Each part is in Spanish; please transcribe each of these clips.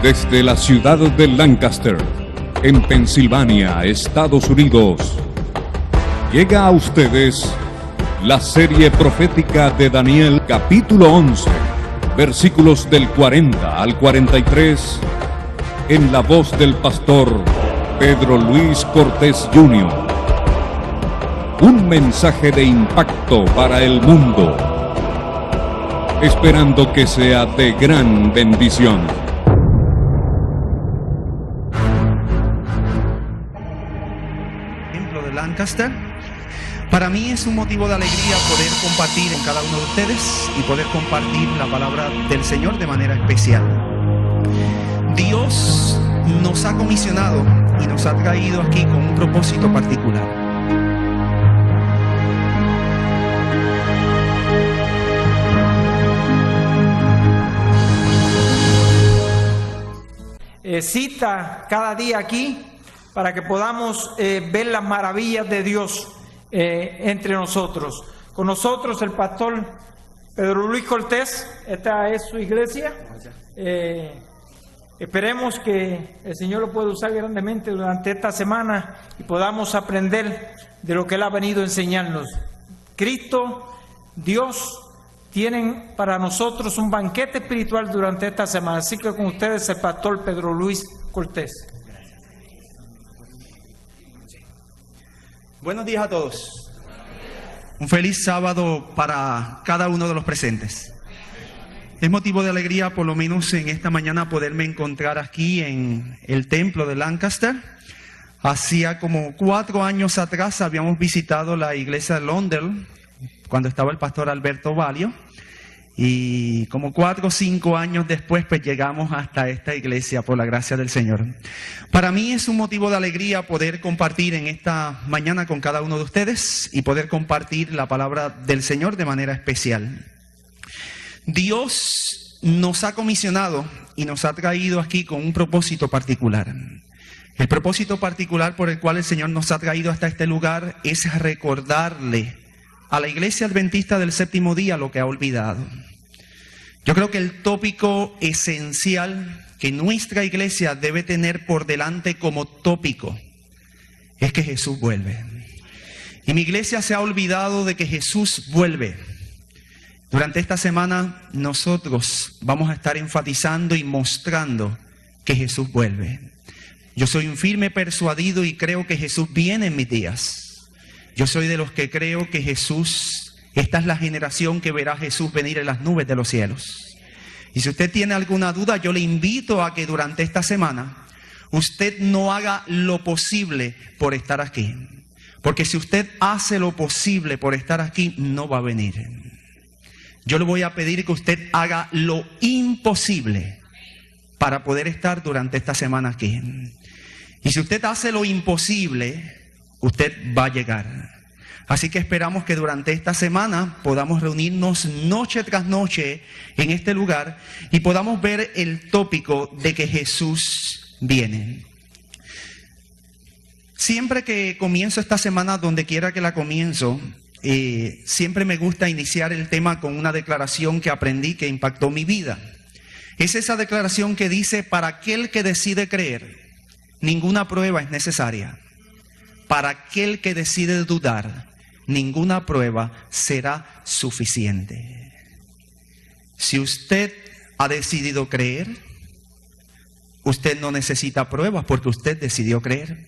Desde la ciudad de Lancaster, en Pensilvania, Estados Unidos, llega a ustedes la serie profética de Daniel, capítulo 11, versículos del 40 al 43, en la voz del pastor Pedro Luis Cortés Jr. Un mensaje de impacto para el mundo, esperando que sea de gran bendición. Templo de Lancaster. Para mí es un motivo de alegría poder compartir en cada uno de ustedes y poder compartir la palabra del Señor de manera especial. Dios nos ha comisionado y nos ha traído aquí con un propósito particular. Cita cada día aquí para que podamos ver las maravillas de Dios entre nosotros. Con nosotros el pastor Pedro Luis Cortés. Esta es su iglesia. Esperemos que el Señor lo pueda usar grandemente durante esta semana y podamos aprender de lo que Él ha venido a enseñarnos. Cristo, Dios, tienen para nosotros un banquete espiritual durante esta semana. Así que con ustedes el pastor Pedro Luis Cortés. Buenos días a todos. Un feliz sábado para cada uno de los presentes. Es motivo de alegría, por lo menos en esta mañana, poderme encontrar aquí en el templo de Lancaster. Hacía como 4 años atrás habíamos visitado la iglesia de Londres, cuando estaba el pastor Alberto Valio. Y como 4 o 5 años después, pues llegamos hasta esta iglesia por la gracia del Señor. Para mí es un motivo de alegría poder compartir en esta mañana con cada uno de ustedes y poder compartir la palabra del Señor de manera especial. Dios nos ha comisionado y nos ha traído aquí con un propósito particular. El propósito particular por el cual el Señor nos ha traído hasta este lugar es recordarle a la iglesia adventista del séptimo día lo que ha olvidado. Yo creo que el tópico esencial que nuestra iglesia debe tener por delante como tópico es que Jesús vuelve. Y mi iglesia se ha olvidado de que Jesús vuelve. Durante esta semana nosotros vamos a estar enfatizando y mostrando que Jesús vuelve. Yo soy un firme persuadido y creo que Jesús viene en mis días. Yo soy de los que creo que esta es la generación que verá a Jesús venir en las nubes de los cielos. Y si usted tiene alguna duda, yo le invito a que durante esta semana usted no haga lo posible por estar aquí. Porque si usted hace lo posible por estar aquí, no va a venir. Yo le voy a pedir que usted haga lo imposible para poder estar durante esta semana aquí. Y si usted hace lo imposible, usted va a llegar. Así que esperamos que durante esta semana podamos reunirnos noche tras noche en este lugar y podamos ver el tópico de que Jesús viene. Siempre que comienzo esta semana, donde quiera que la comienzo, siempre me gusta iniciar el tema con una declaración que aprendí que impactó mi vida. Es esa declaración que dice: para aquel que decide creer, ninguna prueba es necesaria. Para aquel que decide dudar, ninguna prueba será suficiente. Si usted ha decidido creer, usted no necesita pruebas porque usted decidió creer.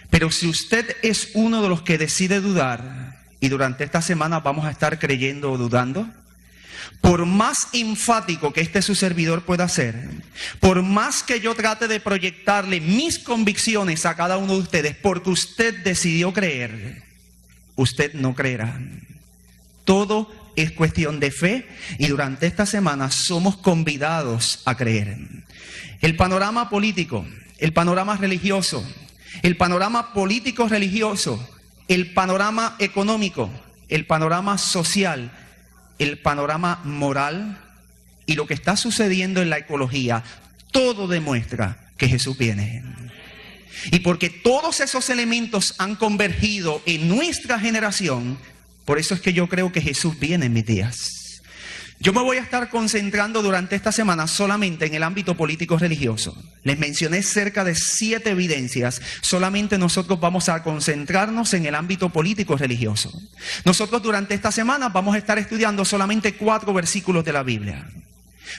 Pero si usted es uno de los que decide dudar, y durante esta semana vamos a estar creyendo o dudando, por más enfático que su servidor pueda ser, por más que yo trate de proyectarle mis convicciones a cada uno de ustedes, porque usted decidió creer, usted no creerá. Todo es cuestión de fe y durante esta semana somos convidados a creer. El panorama político, el panorama religioso, el panorama político-religioso, el panorama económico, el panorama social, el panorama moral y lo que está sucediendo en la ecología, todo demuestra que Jesús viene. Y porque todos esos elementos han convergido en nuestra generación, por eso es que yo creo que Jesús viene en mis días. Yo me voy a estar concentrando durante esta semana solamente en el ámbito político-religioso. Les mencioné cerca de 7 evidencias. Solamente nosotros vamos a concentrarnos en el ámbito político-religioso. Nosotros durante esta semana vamos a estar estudiando solamente 4 versículos de la Biblia.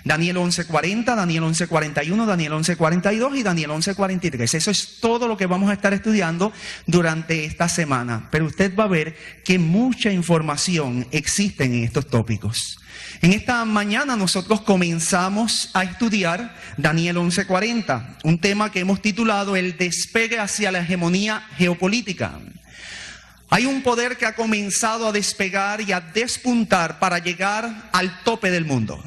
Daniel 11:40, Daniel 11:41, Daniel 11:42 y Daniel 11:43. Eso es todo lo que vamos a estar estudiando durante esta semana. Pero usted va a ver que mucha información existe en estos tópicos. En esta mañana nosotros comenzamos a estudiar Daniel 11:40, un tema que hemos titulado El despegue hacia la hegemonía geopolítica. Hay un poder que ha comenzado a despegar y a despuntar para llegar al tope del mundo.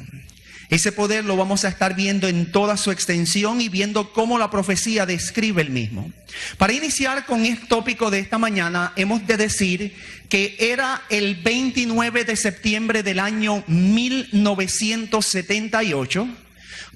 Ese poder lo vamos a estar viendo en toda su extensión y viendo cómo la profecía describe el mismo. Para iniciar con el tópico de esta mañana, hemos de decir que era el 29 de septiembre del año 1978,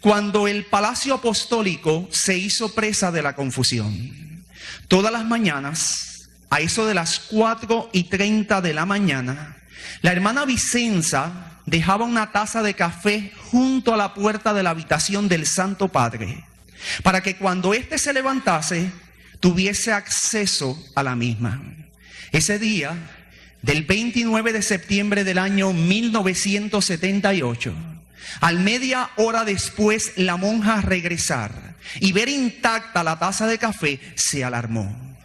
cuando el Palacio Apostólico se hizo presa de la confusión. Todas las mañanas, a eso de las 4:30 de la mañana, la hermana Vicenza dejaba una taza de café junto a la puerta de la habitación del Santo Padre, para que cuando éste se levantase, tuviese acceso a la misma. Ese día, del 29 de septiembre del año 1978, al media hora después, la monja regresar y ver intacta la taza de café, se alarmó.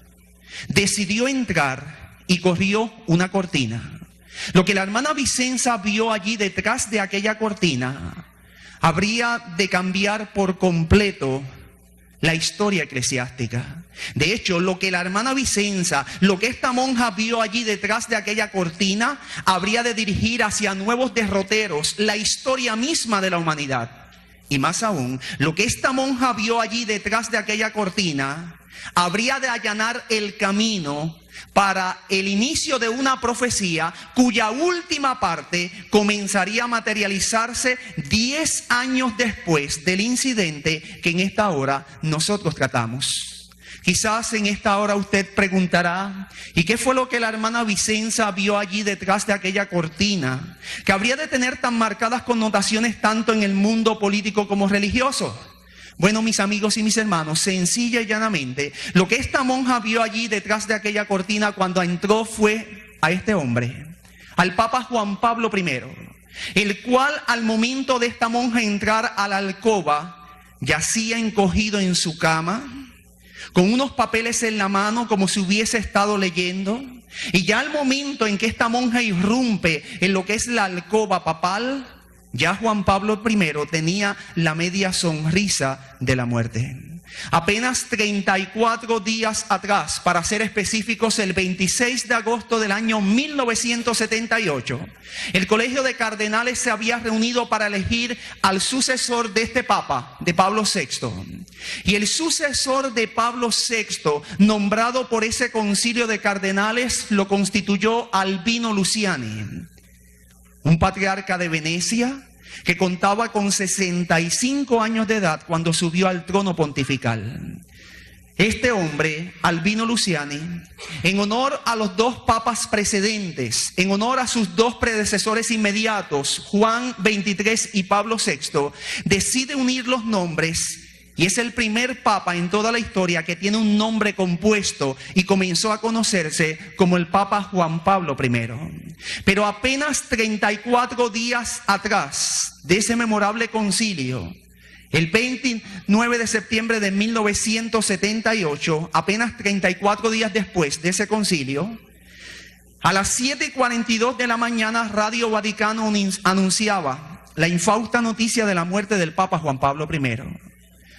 Decidió entrar y corrió una cortina. Lo que la hermana Vicenza vio allí detrás de aquella cortina habría de cambiar por completo la historia eclesiástica. De hecho, lo que la hermana Vicenza, lo que esta monja vio allí detrás de aquella cortina, habría de dirigir hacia nuevos derroteros la historia misma de la humanidad. Y más aún, lo que esta monja vio allí detrás de aquella cortina habría de allanar el camino para el inicio de una profecía cuya última parte comenzaría a materializarse 10 años después del incidente que en esta hora nosotros tratamos. Quizás en esta hora usted preguntará, ¿y qué fue lo que la hermana Vicenza vio allí detrás de aquella cortina que habría de tener tan marcadas connotaciones tanto en el mundo político como religioso? Bueno, mis amigos y mis hermanos, sencilla y llanamente, lo que esta monja vio allí detrás de aquella cortina cuando entró fue a este hombre, al Papa Juan Pablo I, el cual al momento de esta monja entrar a la alcoba, yacía encogido en su cama, con unos papeles en la mano como si hubiese estado leyendo. Y ya al momento en que esta monja irrumpe en lo que es la alcoba papal, ya Juan Pablo I tenía la media sonrisa de la muerte. Apenas 34 días atrás, para ser específicos, el 26 de agosto del año 1978, el Colegio de Cardenales se había reunido para elegir al sucesor de este Papa, de Pablo VI. Y el sucesor de Pablo VI, nombrado por ese concilio de cardenales, lo constituyó Albino Luciani, un patriarca de Venecia que contaba con 65 años de edad cuando subió al trono pontifical. Este hombre, Albino Luciani, en honor a los 2 papas precedentes, en honor a sus 2 predecesores inmediatos, Juan XXIII y Pablo VI, decide unir los nombres. Y es el primer papa en toda la historia que tiene un nombre compuesto y comenzó a conocerse como el Papa Juan Pablo I. Pero apenas 34 días atrás de ese memorable concilio, el 29 de septiembre de 1978, apenas 34 días después de ese concilio, a las 7:42 de la mañana, Radio Vaticano anunciaba la infausta noticia de la muerte del Papa Juan Pablo I.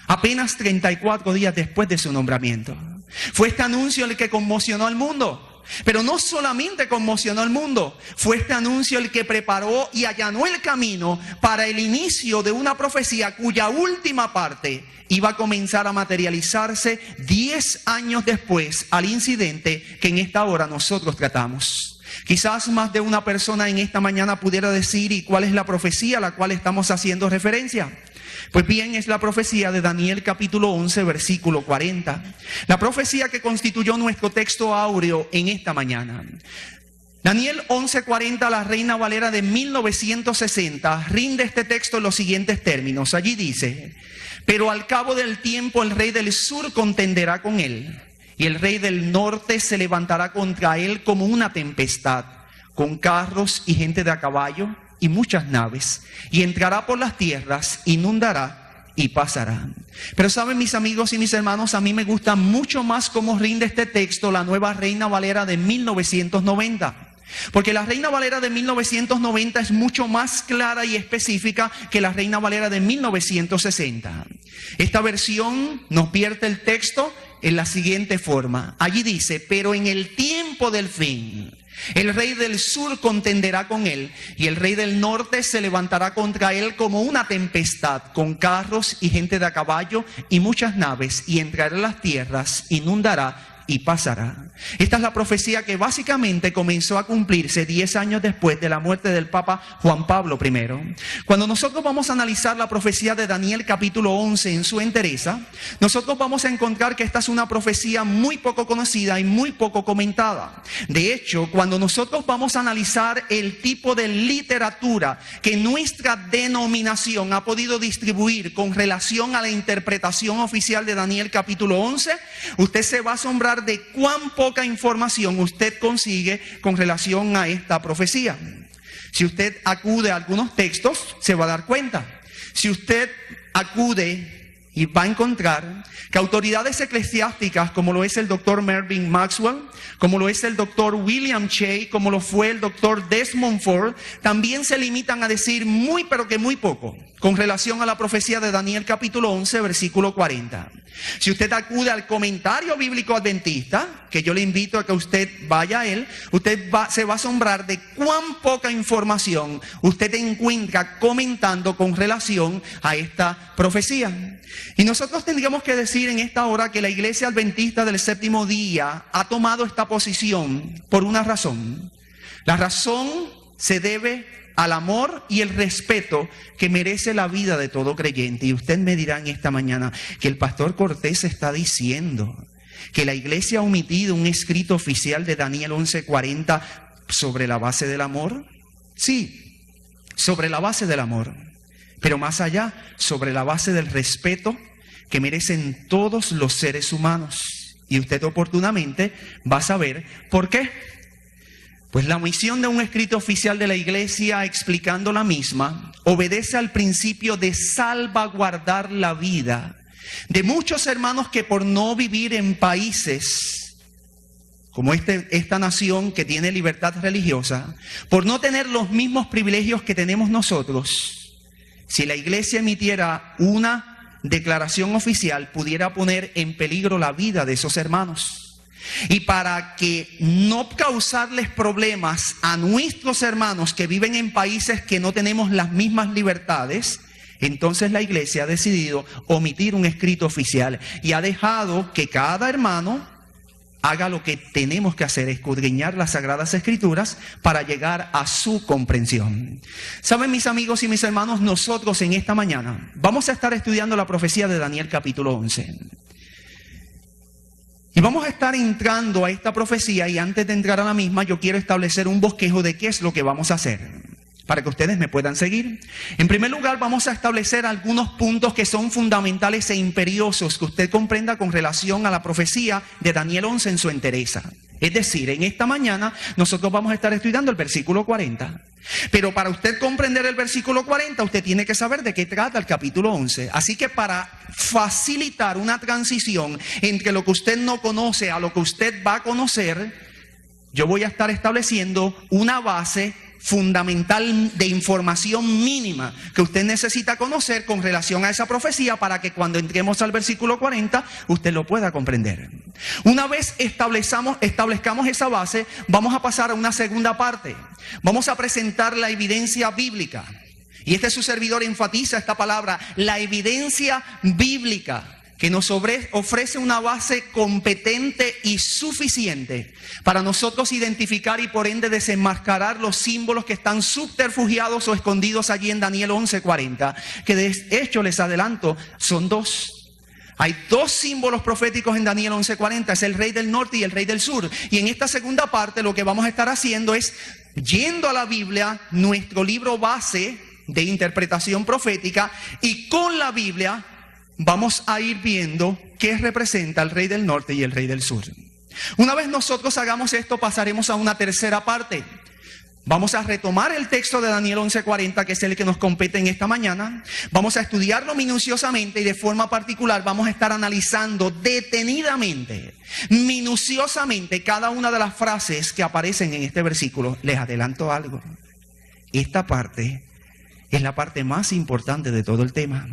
Apenas 34 días después de su nombramiento. Fue este anuncio el que conmocionó al mundo. Pero no solamente conmocionó al mundo, fue este anuncio el que preparó y allanó el camino para el inicio de una profecía cuya última parte iba a comenzar a materializarse 10 años después al incidente que en esta hora nosotros tratamos. Quizás más de una persona en esta mañana pudiera decir, ¿y cuál es la profecía a la cual estamos haciendo referencia? Pues bien, es la profecía de Daniel capítulo 11, versículo 40. La profecía que constituyó nuestro texto áureo en esta mañana. Daniel 11:40, la Reina Valera de 1960, rinde este texto en los siguientes términos. Allí dice: pero al cabo del tiempo el rey del sur contenderá con él, y el rey del norte se levantará contra él como una tempestad, con carros y gente de a caballo y muchas naves, y entrará por las tierras, inundará y pasará. Pero saben, mis amigos y mis hermanos, a mí me gusta mucho más cómo rinde este texto la Nueva Reina Valera de 1990. Porque la Reina Valera de 1990 es mucho más clara y específica que la Reina Valera de 1960. Esta versión nos vierte el texto en la siguiente forma. Allí dice: pero en el tiempo del fin, el rey del sur contenderá con él, y el rey del norte se levantará contra él como una tempestad, con carros y gente de a caballo y muchas naves, y entrará en las tierras, inundará y pasará. Esta es la profecía que básicamente comenzó a cumplirse 10 años después de la muerte del Papa Juan Pablo I. Cuando nosotros vamos a analizar la profecía de Daniel capítulo 11 en su entereza, nosotros vamos a encontrar que esta es una profecía muy poco conocida y muy poco comentada. De hecho, cuando nosotros vamos a analizar el tipo de literatura que nuestra denominación ha podido distribuir con relación a la interpretación oficial de Daniel capítulo 11, usted se va a asombrar de cuán poca información usted consigue con relación a esta profecía. Si usted acude a algunos textos, se va a dar cuenta. Si usted acude y va a encontrar que autoridades eclesiásticas, como lo es el doctor Mervyn Maxwell, como lo es el doctor William Shea, como lo fue el doctor Desmond Ford, también se limitan a decir muy pero que muy poco con relación a la profecía de Daniel capítulo 11 versículo 40. Si usted acude al comentario bíblico adventista, que yo le invito a que usted vaya a él, se va a asombrar de cuán poca información usted encuentra comentando con relación a esta profecía. Y nosotros tendríamos que decir en esta hora que la iglesia adventista del séptimo día ha tomado esta posición por una razón. La razón se debe al amor y el respeto que merece la vida de todo creyente. Y usted me dirá en esta mañana que el pastor Cortés está diciendo que la iglesia ha omitido un escrito oficial de Daniel 11:40 sobre la base del amor. Sí, sobre la base del amor, pero más allá, sobre la base del respeto que merecen todos los seres humanos. Y usted oportunamente va a saber por qué. Pues la omisión de un escrito oficial de la iglesia explicando la misma obedece al principio de salvaguardar la vida de muchos hermanos que, por no vivir en países como esta nación que tiene libertad religiosa, por no tener los mismos privilegios que tenemos nosotros, si la iglesia emitiera una declaración oficial, pudiera poner en peligro la vida de esos hermanos. Y para que no causarles problemas a nuestros hermanos que viven en países que no tenemos las mismas libertades, entonces la iglesia ha decidido omitir un escrito oficial y ha dejado que cada hermano haga lo que tenemos que hacer, escudriñar las Sagradas Escrituras para llegar a su comprensión. Saben, mis amigos y mis hermanos, nosotros en esta mañana vamos a estar estudiando la profecía de Daniel capítulo 11. Y vamos a estar entrando a esta profecía, y antes de entrar a la misma yo quiero establecer un bosquejo de qué es lo que vamos a hacer, para que ustedes me puedan seguir. En primer lugar, vamos a establecer algunos puntos que son fundamentales e imperiosos que usted comprenda con relación a la profecía de Daniel 11 en su entereza. Es decir, en esta mañana nosotros vamos a estar estudiando el versículo 40. Pero para usted comprender el versículo 40, usted tiene que saber de qué trata el capítulo 11. Así que para facilitar una transición entre lo que usted no conoce a lo que usted va a conocer, yo voy a estar estableciendo una base fundamental de información mínima que usted necesita conocer con relación a esa profecía para que cuando entremos al versículo 40 usted lo pueda comprender. Una vez establezcamos esa base, vamos a pasar a una segunda parte. Vamos a presentar la evidencia bíblica. Y su servidor enfatiza esta palabra, la evidencia bíblica, que nos ofrece una base competente y suficiente para nosotros identificar y por ende desenmascarar los símbolos que están subterfugiados o escondidos allí en Daniel 11:40, que de hecho les adelanto son dos. Hay dos símbolos proféticos en Daniel 11:40, es el rey del norte y el rey del sur. Y en esta segunda parte lo que vamos a estar haciendo es, yendo a la Biblia, nuestro libro base de interpretación profética, y con la Biblia vamos a ir viendo qué representa el rey del norte y el rey del sur. Una vez nosotros hagamos esto, pasaremos a una tercera parte. Vamos a retomar el texto de Daniel 11:40, que es el que nos compete en esta mañana. Vamos a estudiarlo minuciosamente y de forma particular vamos a estar analizando detenidamente, minuciosamente cada una de las frases que aparecen en este versículo. Les adelanto algo. Esta parte es la parte más importante de todo el tema.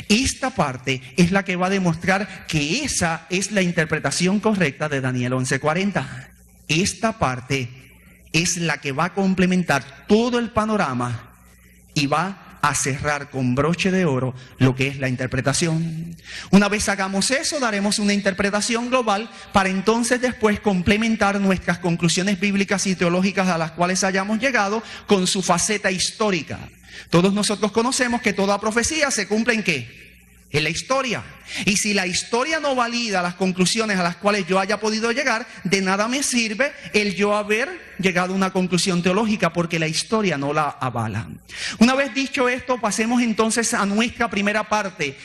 Esta parte es la que va a demostrar que esa es la interpretación correcta de Daniel 11:40. Esta parte es la que va a complementar todo el panorama y va a cerrar con broche de oro lo que es la interpretación. Una vez hagamos eso, daremos una interpretación global para entonces después complementar nuestras conclusiones bíblicas y teológicas a las cuales hayamos llegado con su faceta histórica. Todos nosotros conocemos que toda profecía se cumple ¿en qué? En la historia. Y si la historia no valida las conclusiones a las cuales yo haya podido llegar, de nada me sirve el yo haber llegado a una conclusión teológica, porque la historia no la avala. Una vez dicho esto, pasemos entonces a nuestra primera parte.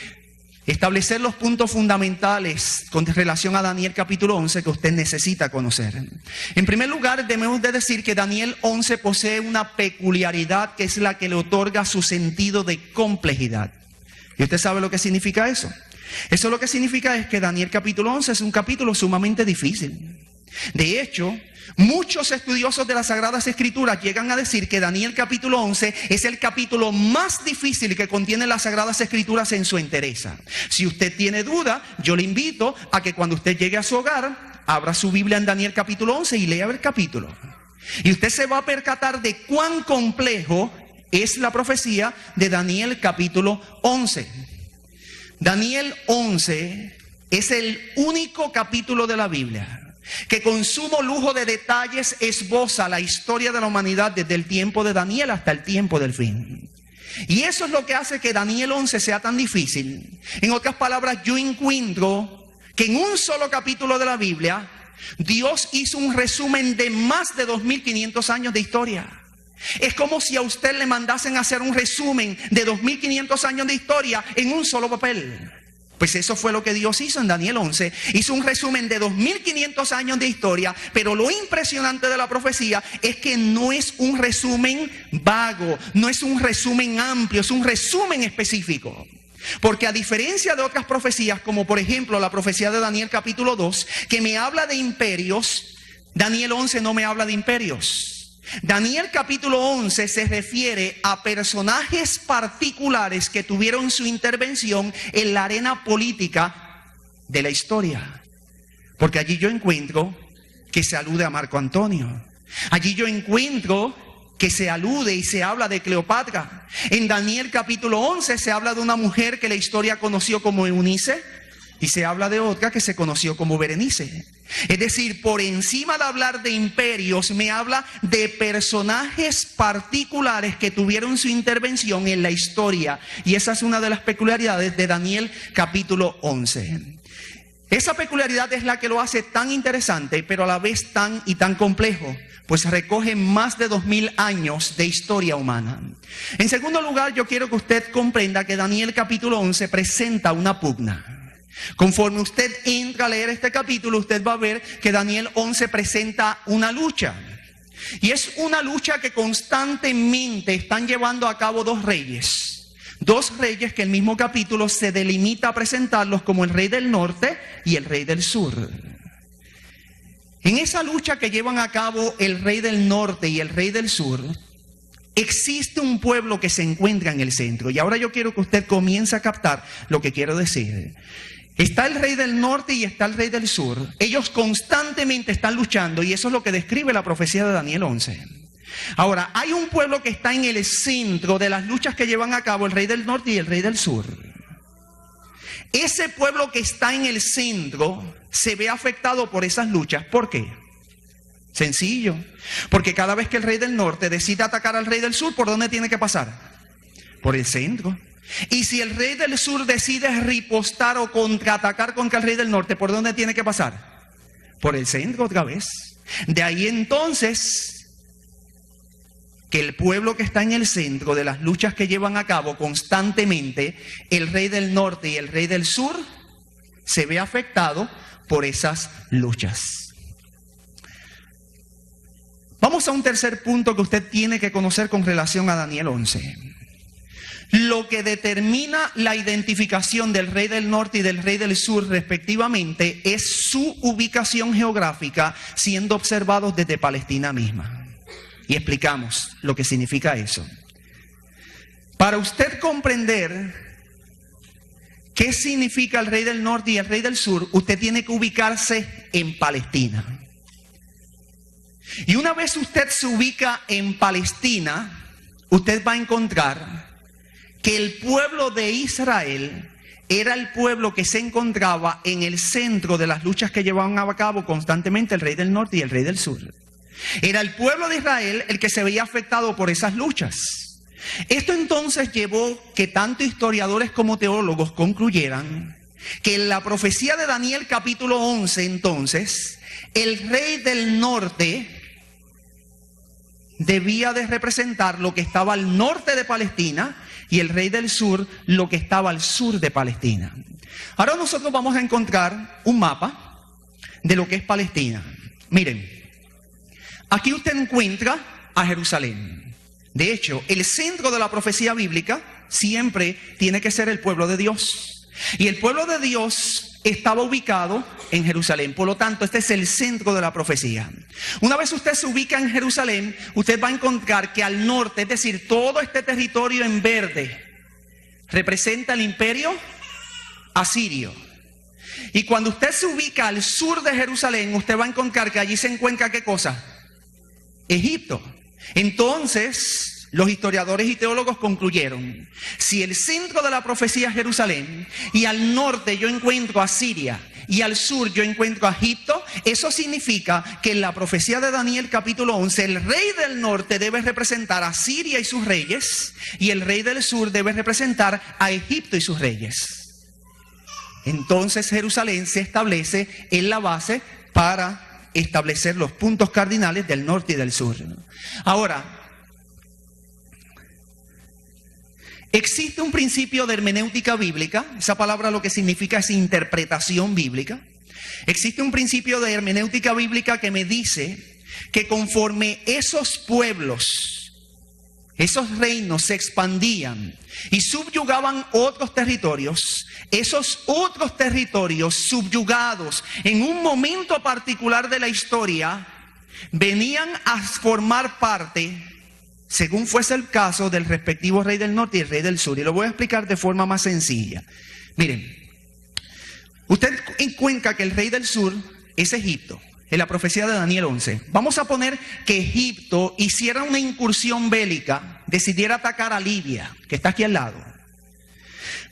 Establecer los puntos fundamentales con relación a Daniel capítulo 11 que usted necesita conocer. En primer lugar, debemos de decir que Daniel 11 posee una peculiaridad que es la que le otorga su sentido de complejidad. ¿Y usted sabe lo que significa eso? Eso lo que significa es que Daniel capítulo 11 es un capítulo sumamente difícil. De hecho, muchos estudiosos de las Sagradas Escrituras llegan a decir que Daniel capítulo 11 es el capítulo más difícil que contiene las Sagradas Escrituras en su entereza. Si usted tiene duda, yo le invito a que cuando usted llegue a su hogar, abra su Biblia en Daniel capítulo 11 y lea el capítulo. Y usted se va a percatar de cuán complejo es la profecía de Daniel capítulo 11. Daniel 11 es el único capítulo de la Biblia que con sumo lujo de detalles esboza la historia de la humanidad desde el tiempo de Daniel hasta el tiempo del fin. Y eso es lo que hace que Daniel 11 sea tan difícil. En otras palabras, yo encuentro que en un solo capítulo de la Biblia Dios hizo un resumen de más de 2500 años de historia. Es como si a usted le mandasen a hacer un resumen de 2500 años de historia en un solo papel. Pues eso fue lo que Dios hizo en Daniel 11. Hizo un resumen de 2500 años de historia, pero lo impresionante de la profecía es que no es un resumen vago, no es un resumen amplio, es un resumen específico. Porque a diferencia de otras profecías, como por ejemplo la profecía de Daniel capítulo 2, que me habla de imperios, Daniel 11 no me habla de imperios. Daniel capítulo 11 se refiere a personajes particulares que tuvieron su intervención en la arena política de la historia. Porque allí yo encuentro que se alude a Marco Antonio. Allí yo encuentro que se alude y se habla de Cleopatra. En Daniel capítulo 11 se habla de una mujer que la historia conoció como Eunice y se habla de otra que se conoció como Berenice. Es decir, por encima de hablar de imperios, me habla de personajes particulares que tuvieron su intervención en la historia. Y esa es una de las peculiaridades de Daniel capítulo 11. Esa peculiaridad es la que lo hace tan interesante, pero a la vez tan complejo, pues recoge más de 2000 años de historia humana. En segundo lugar, yo quiero que usted comprenda que Daniel capítulo 11 presenta una pugna. Conforme usted entra a leer este capítulo, usted va a ver que Daniel 11 presenta una lucha. Y es una lucha que constantemente están llevando a cabo dos reyes. Dos reyes que el mismo capítulo se delimita a presentarlos como el rey del norte y el rey del sur. En esa lucha que llevan a cabo el rey del norte y el rey del sur, existe un pueblo que se encuentra en el centro. Y ahora yo quiero que usted comience a captar lo que quiero decir. Está el rey del norte y está el rey del sur. Ellos constantemente están luchando y eso es lo que describe la profecía de Daniel 11. Ahora, hay un pueblo que está en el centro de las luchas que llevan a cabo el rey del norte y el rey del sur. Ese pueblo que está en el centro se ve afectado por esas luchas. ¿Por qué? Sencillo. Porque cada vez que el rey del norte decide atacar al rey del sur, ¿por dónde tiene que pasar? Por el centro. Y si el rey del sur decide ripostar o contraatacar contra el rey del norte, ¿por dónde tiene que pasar? Por el centro otra vez. De ahí entonces que el pueblo que está en el centro de las luchas que llevan a cabo constantemente, el rey del norte y el rey del sur, se ve afectado por esas luchas. Vamos a un tercer punto que usted tiene que conocer con relación a Daniel 11. Lo que determina la identificación del rey del norte y del rey del sur respectivamente es su ubicación geográfica siendo observados desde Palestina misma. Y explicamos lo que significa eso. Para usted comprender qué significa el rey del norte y el rey del sur, usted tiene que ubicarse en Palestina. Y una vez usted se ubica en Palestina, usted va a encontrar que el pueblo de Israel era el pueblo que se encontraba en el centro de las luchas que llevaban a cabo constantemente el rey del norte y el rey del sur. Era el pueblo de Israel el que se veía afectado por esas luchas. Esto entonces llevó que tanto historiadores como teólogos concluyeran que en la profecía de Daniel capítulo 11 entonces, el rey del norte debía de representar lo que estaba al norte de Palestina y el rey del sur lo que estaba al sur de Palestina. Ahora nosotros vamos a encontrar un mapa de lo que es Palestina. Miren, aquí usted encuentra a Jerusalén. De hecho, el centro de la profecía bíblica siempre tiene que ser el pueblo de Dios. Y el pueblo de Dios estaba ubicado en Jerusalén. Por lo tanto, este es el centro de la profecía. Una vez usted se ubica en Jerusalén, usted va a encontrar que al norte, es decir, todo este territorio en verde, representa el imperio asirio. Y cuando usted se ubica al sur de Jerusalén, usted va a encontrar que allí se encuentra ¿qué cosa? Egipto. Entonces, los historiadores y teólogos concluyeron, si el centro de la profecía es Jerusalén y al norte yo encuentro a Siria y al sur yo encuentro a Egipto, eso significa que en la profecía de Daniel capítulo 11 el rey del norte debe representar a Siria y sus reyes y el rey del sur debe representar a Egipto y sus reyes. Entonces Jerusalén se establece en la base para establecer los puntos cardinales del norte y del sur. Ahora, existe un principio de hermenéutica bíblica, esa palabra lo que significa es interpretación bíblica. Existe un principio de hermenéutica bíblica que me dice que conforme esos pueblos, esos reinos se expandían y subyugaban otros territorios, esos otros territorios subyugados en un momento particular de la historia venían a formar parte, según fuese el caso, del respectivo rey del norte y el rey del sur. Y lo voy a explicar de forma más sencilla. Miren, usted encuentra que el rey del sur es Egipto, en la profecía de Daniel 11. Vamos a poner que Egipto hiciera una incursión bélica, decidiera atacar a Libia, que está aquí al lado.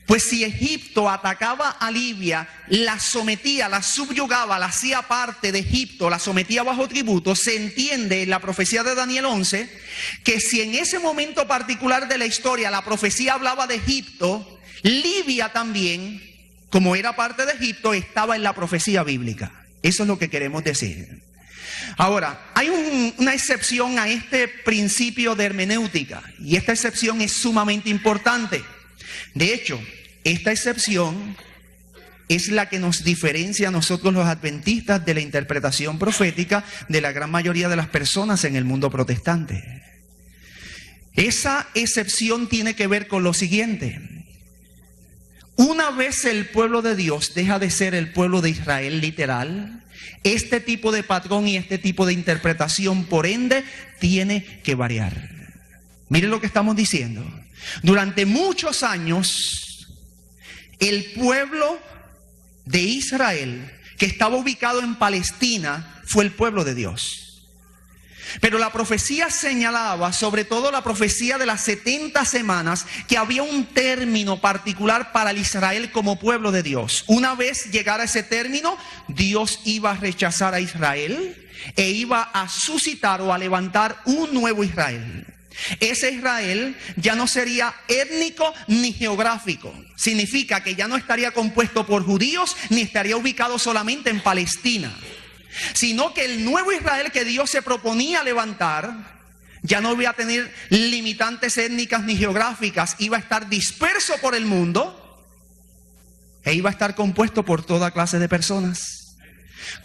Pues si Egipto atacaba a Libia, la sometía, la subyugaba, la hacía parte de Egipto, la sometía bajo tributo, se entiende en la profecía de Daniel 11 que si en ese momento particular de la historia la profecía hablaba de Egipto, Libia también, como era parte de Egipto, estaba en la profecía bíblica. Eso es lo que queremos decir. Ahora, hay una excepción a este principio de hermenéutica y esta excepción es sumamente importante. De hecho, esta excepción es la que nos diferencia a nosotros los adventistas de la interpretación profética de la gran mayoría de las personas en el mundo protestante. Esa excepción tiene que ver con lo siguiente. Una vez el pueblo de Dios deja de ser el pueblo de Israel literal, este tipo de patrón y este tipo de interpretación, por ende, tiene que variar. Miren lo que estamos diciendo. Durante muchos años, el pueblo de Israel, que estaba ubicado en Palestina, fue el pueblo de Dios. Pero la profecía señalaba, sobre todo la profecía de las 70 semanas, que había un término particular para el Israel como pueblo de Dios. Una vez llegara ese término, Dios iba a rechazar a Israel e iba a suscitar o a levantar un nuevo Israel. Ese Israel ya no sería étnico ni geográfico. Significa que ya no estaría compuesto por judíos ni estaría ubicado solamente en Palestina, sino que el nuevo Israel que Dios se proponía levantar ya no iba a tener limitantes étnicas ni geográficas, iba a estar disperso por el mundo e iba a estar compuesto por toda clase de personas.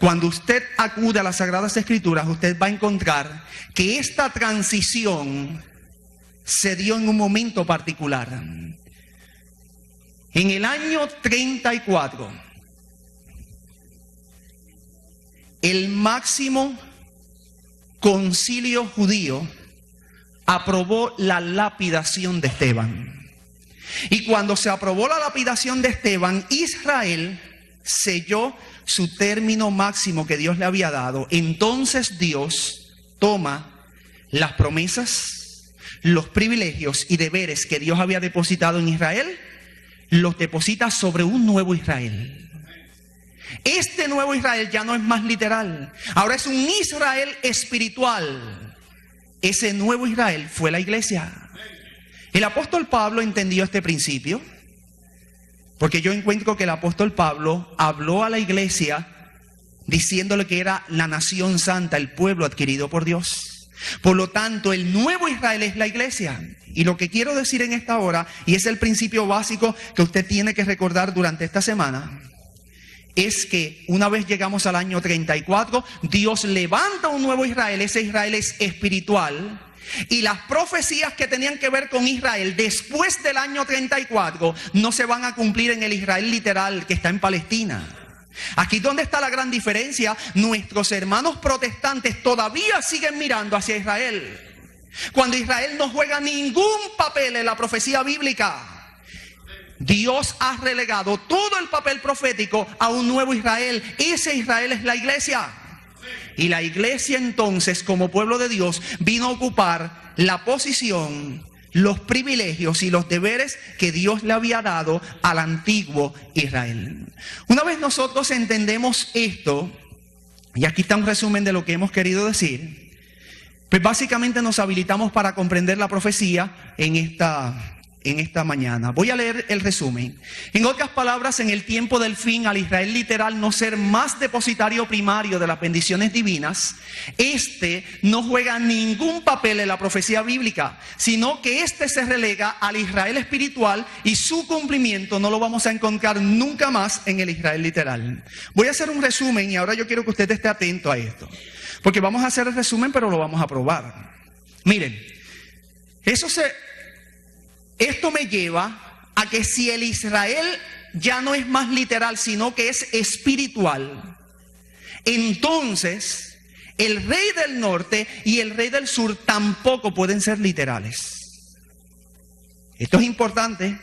Cuando usted acude a las Sagradas Escrituras, usted va a encontrar que esta transición se dio en un momento particular. En el año 34, el máximo concilio judío aprobó la lapidación de Esteban. Y cuando se aprobó la lapidación de Esteban, Israel selló su término máximo que Dios le había dado. Entonces Dios toma las promesas, los privilegios y deberes que Dios había depositado en Israel, los deposita sobre un nuevo Israel. Este nuevo Israel ya no es más literal, ahora es un Israel espiritual. Ese nuevo Israel fue la iglesia. El apóstol Pablo entendió este principio, porque yo encuentro que el apóstol Pablo habló a la iglesia diciéndole que era la nación santa, el pueblo adquirido por Dios. Por lo tanto, el nuevo Israel es la iglesia. Y lo que quiero decir en esta hora, y es el principio básico que usted tiene que recordar durante esta semana, es que una vez llegamos al año 34, Dios levanta un nuevo Israel. Ese Israel es espiritual. Y las profecías que tenían que ver con Israel después del año 34 no se van a cumplir en el Israel literal que está en Palestina. Aquí donde está la gran diferencia. Nuestros hermanos protestantes todavía siguen mirando hacia Israel, cuando Israel no juega ningún papel en la profecía bíblica. Dios ha relegado todo el papel profético a un nuevo Israel. Ese Israel es la iglesia. Y la iglesia entonces, como pueblo de Dios, vino a ocupar la posición, los privilegios y los deberes que Dios le había dado al antiguo Israel. Una vez nosotros entendemos esto, y aquí está un resumen de lo que hemos querido decir, pues básicamente nos habilitamos para comprender la profecía en esta mañana. Voy a leer el resumen. En otras palabras, en el tiempo del fin, al Israel literal no ser más depositario primario de las bendiciones divinas, este no juega ningún papel en la profecía bíblica, sino que este se relega al Israel espiritual y su cumplimiento no lo vamos a encontrar nunca más en el Israel literal. Voy a hacer un resumen y ahora yo quiero que usted esté atento a esto, porque vamos a hacer el resumen pero lo vamos a probar. Miren, esto me lleva a que si el Israel ya no es más literal, sino que es espiritual, entonces el rey del norte y el rey del sur tampoco pueden ser literales. Esto es importante.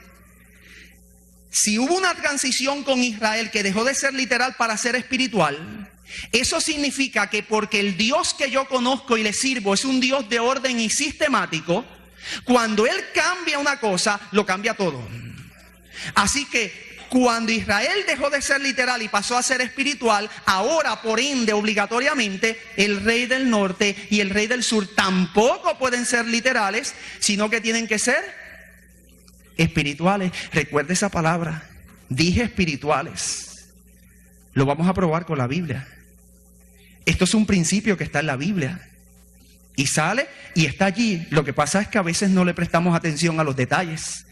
Si hubo una transición con Israel que dejó de ser literal para ser espiritual, eso significa que porque el Dios que yo conozco y le sirvo es un Dios de orden y sistemático, cuando Él cambia una cosa, lo cambia todo. Así que cuando Israel dejó de ser literal y pasó a ser espiritual, ahora por ende obligatoriamente el rey del norte y el rey del sur tampoco pueden ser literales, sino que tienen que ser espirituales. Recuerde esa palabra, dije espirituales. Lo vamos a probar con la Biblia. Esto es un principio que está en la Biblia. Y sale y está allí. Lo que pasa es que a veces no le prestamos atención a los detalles.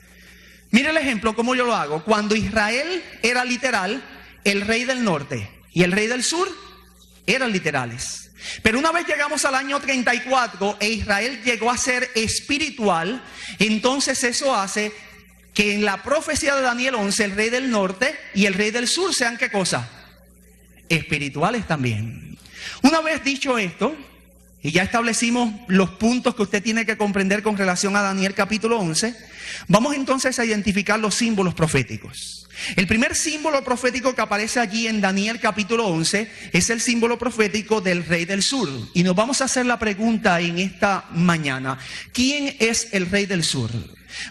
Mire el ejemplo, cómo yo lo hago. Cuando Israel era literal, el rey del norte y el rey del sur eran literales. Pero una vez llegamos al año 34 e Israel llegó a ser espiritual, entonces eso hace que en la profecía de Daniel 11 el rey del norte y el rey del sur sean ¿qué cosa? Espirituales también. Una vez dicho esto, y ya establecimos los puntos que usted tiene que comprender con relación a Daniel capítulo 11, vamos entonces a identificar los símbolos proféticos. El primer símbolo profético que aparece allí en Daniel capítulo 11 es el símbolo profético del rey del sur. Y nos vamos a hacer la pregunta en esta mañana: ¿quién es el rey del sur?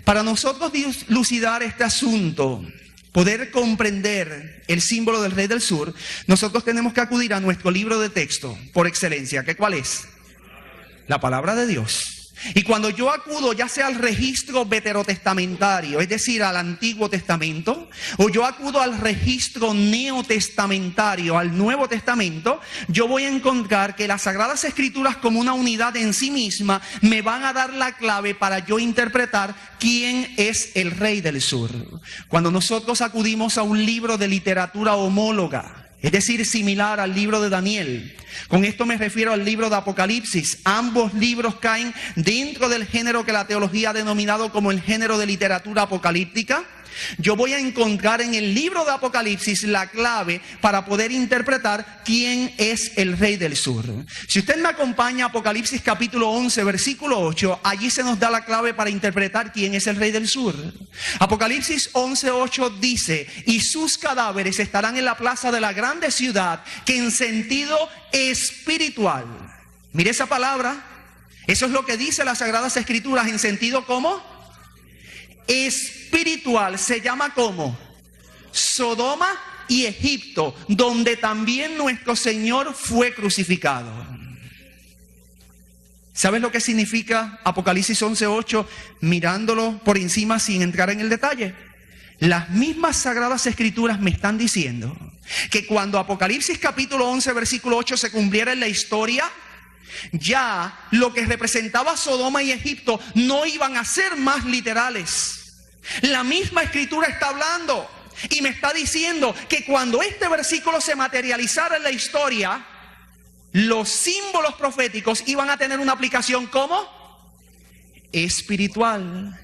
Para nosotros dilucidar este asunto, poder comprender el símbolo del rey del sur, nosotros tenemos que acudir a nuestro libro de texto por excelencia. ¿Qué cuál es? La palabra de Dios. Y cuando yo acudo ya sea al registro veterotestamentario, es decir, al Antiguo Testamento, o yo acudo al registro neotestamentario, al Nuevo Testamento, yo voy a encontrar que las Sagradas Escrituras como una unidad en sí misma me van a dar la clave para yo interpretar quién es el Rey del Sur. Cuando nosotros acudimos a un libro de literatura homóloga, es decir, similar al libro de Daniel. Con esto me refiero al libro de Apocalipsis. Ambos libros caen dentro del género que la teología ha denominado como el género de literatura apocalíptica. Yo voy a encontrar en el libro de Apocalipsis la clave para poder interpretar quién es el Rey del Sur. Si usted me acompaña a Apocalipsis capítulo 11, versículo 8, allí se nos da la clave para interpretar quién es el Rey del Sur. Apocalipsis 11:8 dice: y sus cadáveres estarán en la plaza de la grande ciudad, que en sentido espiritual. Mire esa palabra. Eso es lo que dice las Sagradas Escrituras en sentido ¿cómo? Espiritual. Se llama como Sodoma y Egipto, donde también nuestro Señor fue crucificado. ¿Sabes lo que significa Apocalipsis 11:8? Mirándolo por encima sin entrar en el detalle. Las mismas Sagradas Escrituras me están diciendo que cuando Apocalipsis capítulo 11 versículo 8 se cumpliera en la historia, ya lo que representaba Sodoma y Egipto no iban a ser más literales. La misma Escritura está hablando y me está diciendo que cuando este versículo se materializara en la historia, los símbolos proféticos iban a tener una aplicación ¿cómo? Espiritual.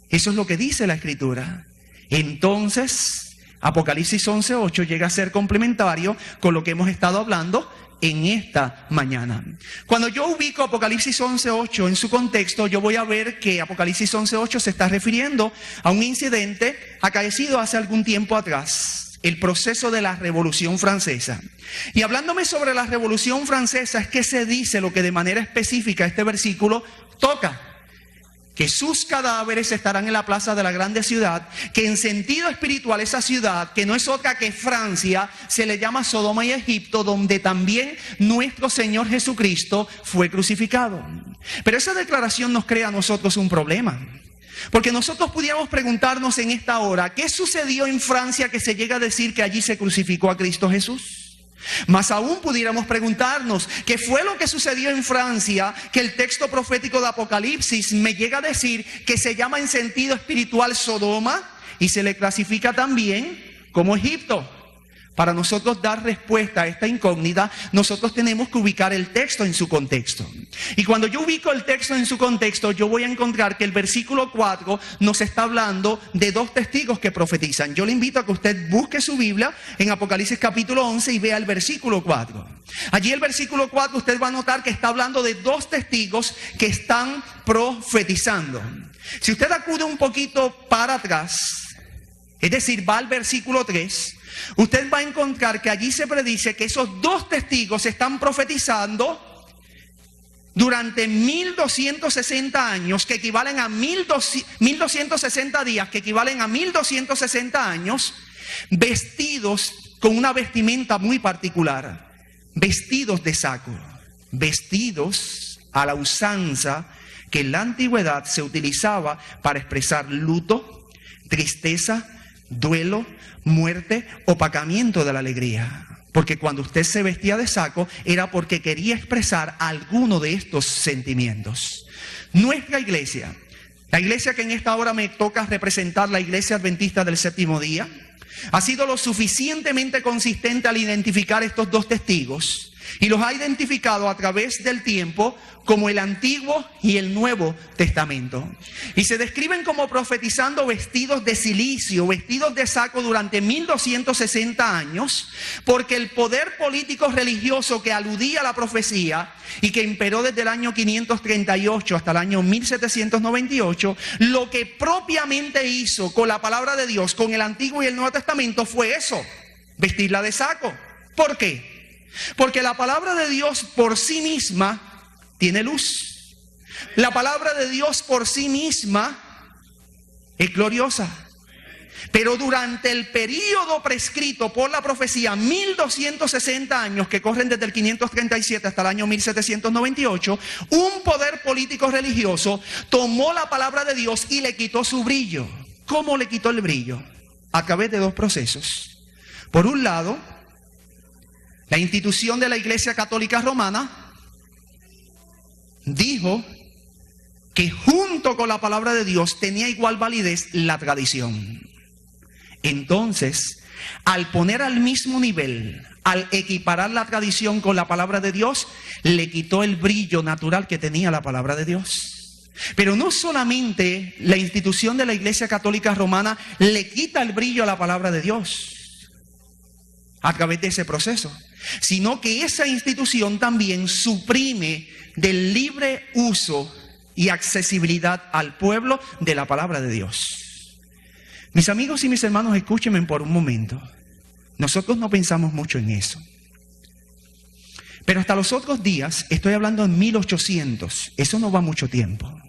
Eso es lo que dice la Escritura. Entonces, Apocalipsis 11:8 llega a ser complementario con lo que hemos estado hablando en esta mañana. Cuando yo ubico Apocalipsis 11:8 en su contexto, yo voy a ver que Apocalipsis 11:8 se está refiriendo a un incidente acaecido hace algún tiempo atrás, el proceso de la Revolución Francesa. Y hablándome sobre la Revolución Francesa, es que se dice lo que de manera específica este versículo toca: que sus cadáveres estarán en la plaza de la grande ciudad, que en sentido espiritual esa ciudad, que no es otra que Francia, se le llama Sodoma y Egipto, donde también nuestro Señor Jesucristo fue crucificado. Pero esa declaración nos crea a nosotros un problema, porque nosotros pudiéramos preguntarnos en esta hora: ¿qué sucedió en Francia que se llega a decir que allí se crucificó a Cristo Jesús? Más aún pudiéramos preguntarnos: ¿qué fue lo que sucedió en Francia que el texto profético de Apocalipsis me llega a decir que se llama en sentido espiritual Sodoma y se le clasifica también como Egipto? Para nosotros dar respuesta a esta incógnita, nosotros tenemos que ubicar el texto en su contexto. Y cuando yo ubico el texto en su contexto, yo voy a encontrar que el versículo 4 nos está hablando de dos testigos que profetizan. Yo le invito a que usted busque su Biblia en Apocalipsis capítulo 11 y vea el versículo 4. Allí el versículo 4 usted va a notar que está hablando de dos testigos que están profetizando. Si usted acude un poquito para atrás, es decir, va al versículo 3, usted va a encontrar que allí se predice que esos dos testigos están profetizando durante 1260 años, que equivalen a 1260 días, que equivalen a 1260 años, vestidos con una vestimenta muy particular, vestidos de saco, vestidos a la usanza que en la antigüedad se utilizaba para expresar luto, tristeza, duelo, muerte, opacamiento de la alegría. Porque cuando usted se vestía de saco era porque quería expresar alguno de estos sentimientos. Nuestra iglesia, la iglesia que en esta hora me toca representar, la iglesia adventista del séptimo día, ha sido lo suficientemente consistente al identificar estos dos testigos y los ha identificado a través del tiempo como el Antiguo y el Nuevo Testamento. Y se describen como profetizando vestidos de cilicio, vestidos de saco durante 1260 años, porque el poder político religioso que aludía a la profecía y que imperó desde el año 538 hasta el año 1798, lo que propiamente hizo con la palabra de Dios, con el Antiguo y el Nuevo Testamento, fue eso: vestirla de saco. ¿Por qué? Porque la palabra de Dios por sí misma tiene luz. La palabra de Dios por sí misma es gloriosa. Pero durante el período prescrito por la profecía, 1260 años que corren desde el 537 hasta el año 1798, un poder político religioso tomó la palabra de Dios y le quitó su brillo. ¿Cómo le quitó el brillo? A través de dos procesos. Por un lado, la institución de la Iglesia Católica Romana dijo que junto con la palabra de Dios tenía igual validez la tradición. Entonces, al poner al mismo nivel, al equiparar la tradición con la palabra de Dios, le quitó el brillo natural que tenía la palabra de Dios. Pero no solamente la institución de la Iglesia Católica Romana le quita el brillo a la palabra de Dios a través de ese proceso, sino que esa institución también suprime del libre uso y accesibilidad al pueblo de la palabra de Dios. Mis amigos y mis hermanos, escúchenme por un momento. Nosotros no pensamos mucho en eso. Pero hasta los otros días, estoy hablando en 1800, eso no va mucho tiempo.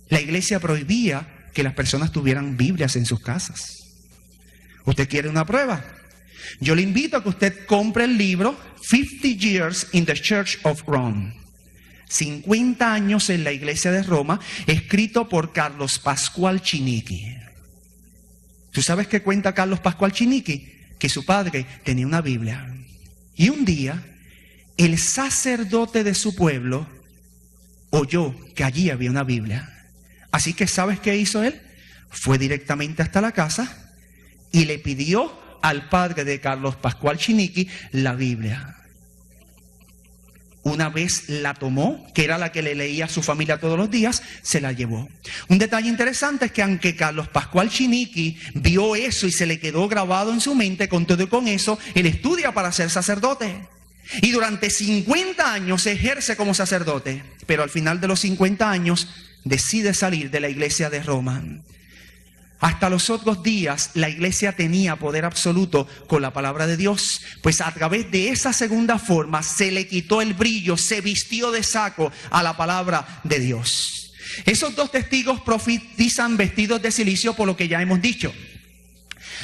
La iglesia prohibía que las personas tuvieran Biblias en sus casas. ¿Usted quiere una prueba? Yo le invito a que usted compre el libro 50 Years in the Church of Rome. 50 años en la iglesia de Roma, escrito por Carlos Pascual Chinichi. ¿Tú sabes qué cuenta Carlos Pascual Chinichi? Que su padre tenía una Biblia. Y un día, el sacerdote de su pueblo oyó que allí había una Biblia. Así que, ¿sabes qué hizo él? Fue directamente hasta la casa y le pidió al padre de Carlos Pascual Chinichi la Biblia. Una vez la tomó, que era la que le leía a su familia todos los días, se la llevó. Un detalle interesante es que aunque Carlos Pascual Chinichi vio eso y se le quedó grabado en su mente, con todo y con eso, él estudia para ser sacerdote. Y durante 50 años se ejerce como sacerdote, pero al final de los 50 años decide salir de la iglesia de Roma. Hasta los otros días la iglesia tenía poder absoluto con la palabra de Dios, pues a través de esa segunda forma se le quitó el brillo, se vistió de saco a la palabra de Dios. Esos dos testigos profetizan vestidos de silicio, por lo que ya hemos dicho.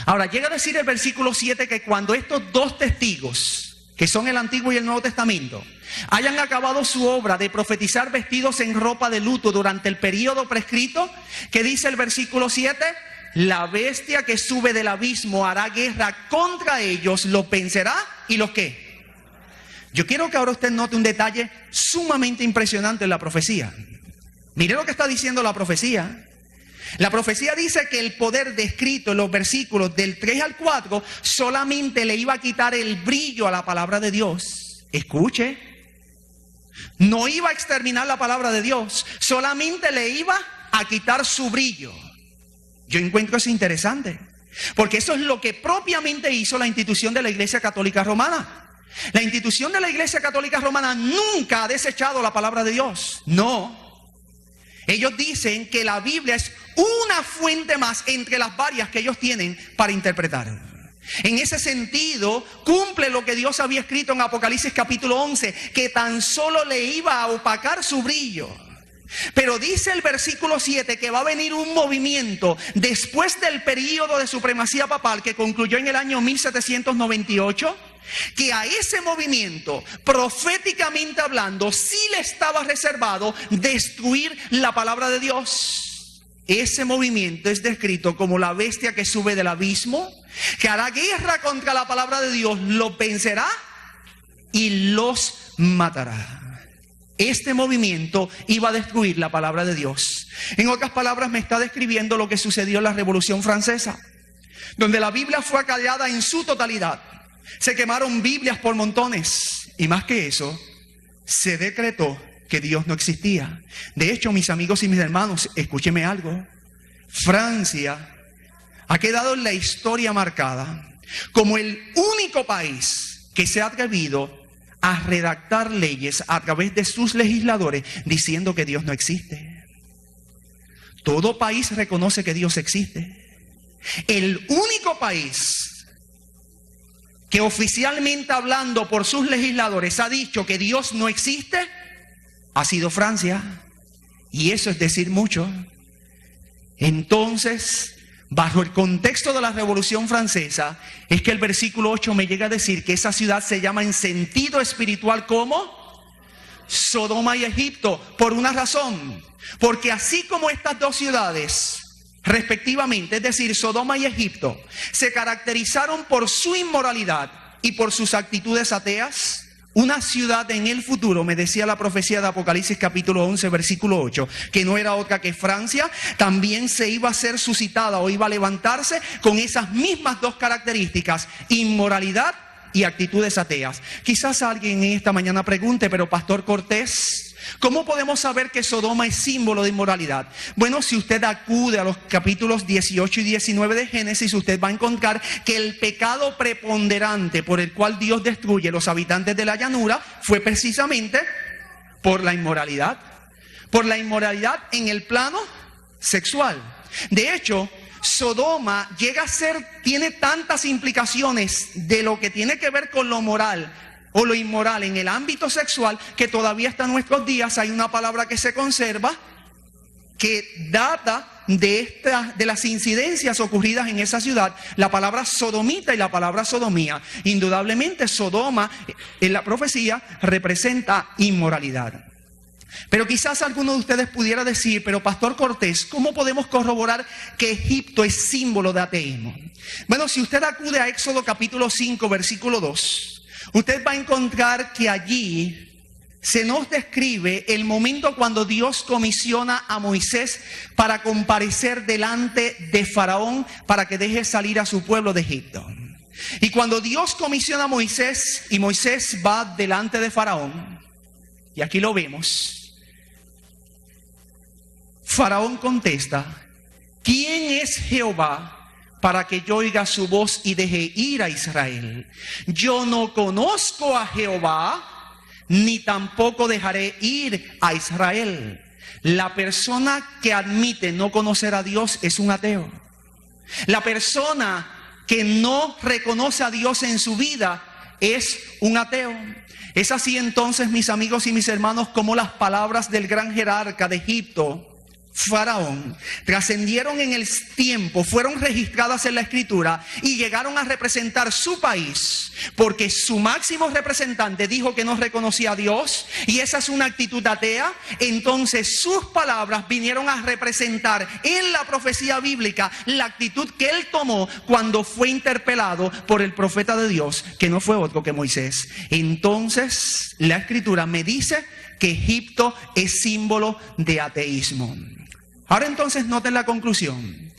Ahora llega a decir el versículo 7 que cuando estos dos testigos, que son el Antiguo y el Nuevo Testamento, hayan acabado su obra de profetizar vestidos en ropa de luto durante el periodo prescrito, que dice el versículo 7, la bestia que sube del abismo hará guerra contra ellos, los vencerá y los ¿qué? Yo quiero que ahora usted note un detalle sumamente impresionante en la profecía. Mire lo que está diciendo la profecía. La profecía dice que el poder descrito en los versículos del 3 al 4 solamente le iba a quitar el brillo a la palabra de Dios. Escuche, no iba a exterminar la palabra de Dios, solamente le iba a quitar su brillo. Yo encuentro eso interesante, porque eso es lo que propiamente hizo la institución de la Iglesia Católica Romana. La institución de la Iglesia Católica Romana nunca ha desechado la palabra de Dios, no. Ellos dicen que la Biblia es una fuente más entre las varias que ellos tienen para interpretar. En ese sentido, cumple lo que Dios había escrito en Apocalipsis capítulo 11, que tan solo le iba a opacar su brillo. Pero dice el versículo 7 que va a venir un movimiento después del período de supremacía papal que concluyó en el año 1798, que a ese movimiento, proféticamente hablando, sí le estaba reservado destruir la palabra de Dios. Ese movimiento es descrito como la bestia que sube del abismo, que hará guerra contra la palabra de Dios, los vencerá y los matará. Este movimiento iba a destruir la palabra de Dios. En otras palabras, me está describiendo lo que sucedió en la Revolución Francesa, donde la Biblia fue acallada en su totalidad. Se quemaron Biblias por montones. Y más que eso, se decretó que Dios no existía. De hecho, mis amigos y mis hermanos, escúcheme algo. Francia ha quedado en la historia marcada como el único país que se ha atrevido a redactar leyes a través de sus legisladores diciendo que Dios no existe. Todo país reconoce que Dios existe. El único país que oficialmente hablando por sus legisladores ha dicho que Dios no existe ha sido Francia. Y eso es decir mucho. Entonces, bajo el contexto de la Revolución Francesa, es que el versículo 8 me llega a decir que esa ciudad se llama en sentido espiritual como Sodoma y Egipto, por una razón. Porque así como estas dos ciudades, respectivamente, es decir, Sodoma y Egipto, se caracterizaron por su inmoralidad y por sus actitudes ateas, una ciudad en el futuro, me decía la profecía de Apocalipsis capítulo 11 versículo 8, que no era otra que Francia, también se iba a ser suscitada o iba a levantarse con esas mismas dos características, inmoralidad y actitudes ateas. Quizás alguien en esta mañana pregunte, pero Pastor Cortés, ¿cómo podemos saber que Sodoma es símbolo de inmoralidad? Bueno, si usted acude a los capítulos 18 y 19 de Génesis, usted va a encontrar que el pecado preponderante por el cual Dios destruye a los habitantes de la llanura fue precisamente por la inmoralidad. Por la inmoralidad en el plano sexual. De hecho, Sodoma llega a ser, tiene tantas implicaciones de lo que tiene que ver con lo moral o lo inmoral en el ámbito sexual, que todavía hasta nuestros días hay una palabra que se conserva que data de las incidencias ocurridas en esa ciudad, la palabra sodomita y la palabra sodomía. Indudablemente Sodoma en la profecía representa inmoralidad. Pero quizás alguno de ustedes pudiera decir, pero Pastor Cortés, ¿cómo podemos corroborar que Egipto es símbolo de ateísmo? Bueno, si usted acude a Éxodo capítulo 5 versículo 2, usted va a encontrar que allí se nos describe el momento cuando Dios comisiona a Moisés para comparecer delante de Faraón para que deje salir a su pueblo de Egipto. Y cuando Dios comisiona a Moisés y Moisés va delante de Faraón, y aquí lo vemos, Faraón contesta, ¿quién es Jehová para que yo oiga su voz y deje ir a Israel? Yo no conozco a Jehová, ni tampoco dejaré ir a Israel. La persona que admite no conocer a Dios es un ateo. La persona que no reconoce a Dios en su vida es un ateo. Es así entonces, mis amigos y mis hermanos, como las palabras del gran jerarca de Egipto, Faraón, trascendieron en el tiempo, fueron registradas en la escritura y llegaron a representar su país, porque su máximo representante dijo que no reconocía a Dios, y esa es una actitud atea. Entonces sus palabras vinieron a representar en la profecía bíblica la actitud que él tomó cuando fue interpelado por el profeta de Dios, que no fue otro que Moisés. Entonces la escritura me dice que Egipto es símbolo de ateísmo. Ahora entonces noten la conclusión.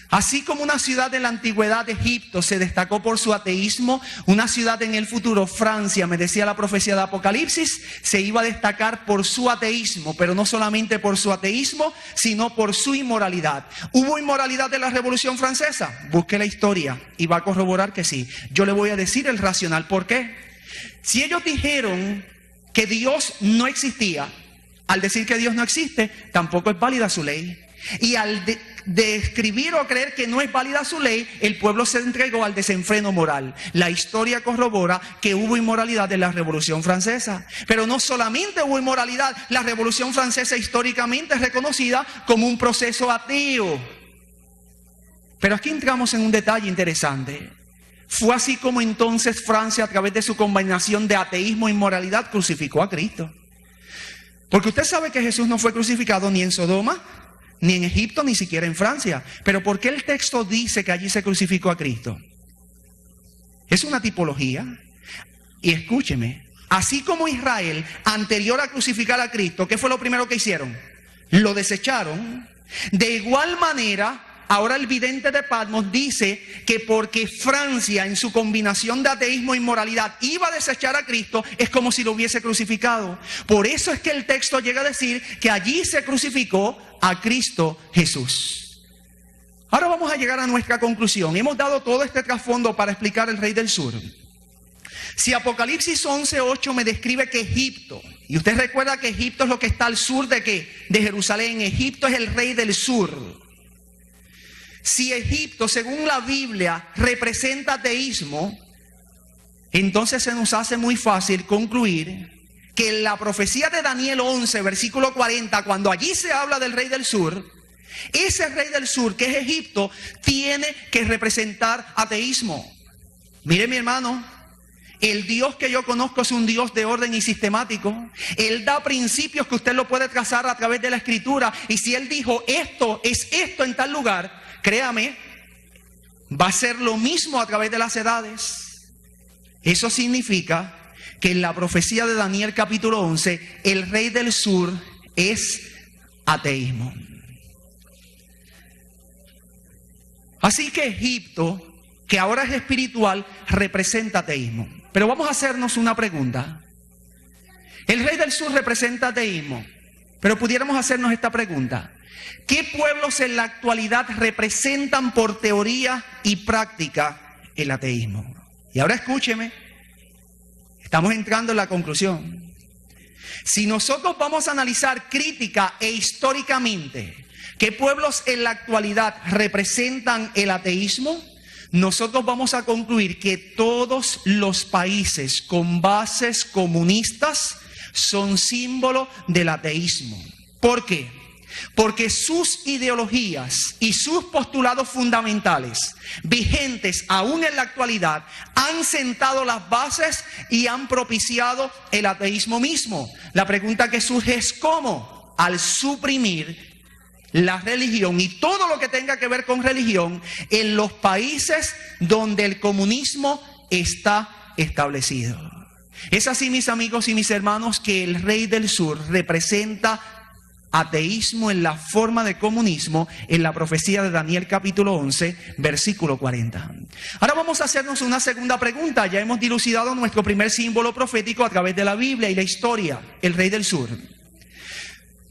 Así como una ciudad de la antigüedad de Egipto se destacó por su ateísmo, una ciudad en el futuro, Francia, me decía la profecía de Apocalipsis, se iba a destacar por su ateísmo, pero no solamente por su ateísmo, sino por su inmoralidad. ¿Hubo inmoralidad en la Revolución Francesa? Busque la historia y va a corroborar que sí. Yo le voy a decir el racional. ¿Por qué? Si ellos dijeron que Dios no existía, al decir que Dios no existe, tampoco es válida su ley. Y al describir o creer que no es válida su ley, el pueblo se entregó al desenfreno moral. La historia corrobora que hubo inmoralidad en la Revolución Francesa. Pero no solamente hubo inmoralidad, la Revolución Francesa históricamente es reconocida como un proceso ateo. Pero aquí entramos en un detalle interesante. Fue así como entonces Francia, a través de su combinación de ateísmo e inmoralidad, crucificó a Cristo. Porque usted sabe que Jesús no fue crucificado ni en Sodoma, ni en Egipto, ni siquiera en Francia. Pero ¿por qué el texto dice que allí se crucificó a Cristo? Es una tipología. Y escúcheme, así como Israel, anterior a crucificar a Cristo, ¿qué fue lo primero que hicieron? Lo desecharon. De igual manera, ahora el vidente de Patmos dice que porque Francia en su combinación de ateísmo e inmoralidad iba a desechar a Cristo, es como si lo hubiese crucificado. Por eso es que el texto llega a decir que allí se crucificó a Cristo Jesús. Ahora vamos a llegar a nuestra conclusión. Hemos dado todo este trasfondo para explicar el Rey del Sur. Si Apocalipsis 11:8 me describe que Egipto, y usted recuerda que Egipto es lo que está al sur de ¿qué? De Jerusalén. Egipto es el Rey del Sur. Si Egipto, según la Biblia, representa ateísmo, entonces se nos hace muy fácil concluir que en la profecía de Daniel 11, versículo 40, cuando allí se habla del Rey del Sur, Ese rey del sur, que es Egipto, tiene que representar ateísmo. Mire, mi hermano, el Dios que yo conozco es un Dios de orden y sistemático. Él da principios que usted lo puede trazar a través de la Escritura. Y si Él dijo esto es esto en tal lugar, créame, va a ser lo mismo a través de las edades. Eso significa que en la profecía de Daniel capítulo 11, el rey del sur es ateísmo. Así que Egipto, que ahora es espiritual, representa ateísmo. Pero vamos a hacernos una pregunta. El rey del sur representa ateísmo, pero pudiéramos hacernos esta pregunta. ¿Qué pueblos en la actualidad representan por teoría y práctica el ateísmo? Y ahora escúcheme, estamos entrando en la conclusión. Si nosotros vamos a analizar crítica e históricamente qué pueblos en la actualidad representan el ateísmo, nosotros vamos a concluir que todos los países con bases comunistas son símbolo del ateísmo. ¿Por qué? Porque sus ideologías y sus postulados fundamentales, vigentes aún en la actualidad, han sentado las bases y han propiciado el ateísmo mismo. La pregunta que surge es ¿cómo? Al suprimir la religión y todo lo que tenga que ver con religión en los países donde el comunismo está establecido. Es así, mis amigos y mis hermanos, que el rey del sur representa ateísmo en la forma de comunismo en la profecía de Daniel capítulo 11, versículo 40. Ahora vamos a hacernos una segunda pregunta. Ya hemos dilucidado nuestro primer símbolo profético a través de la Biblia y la historia, el rey del sur.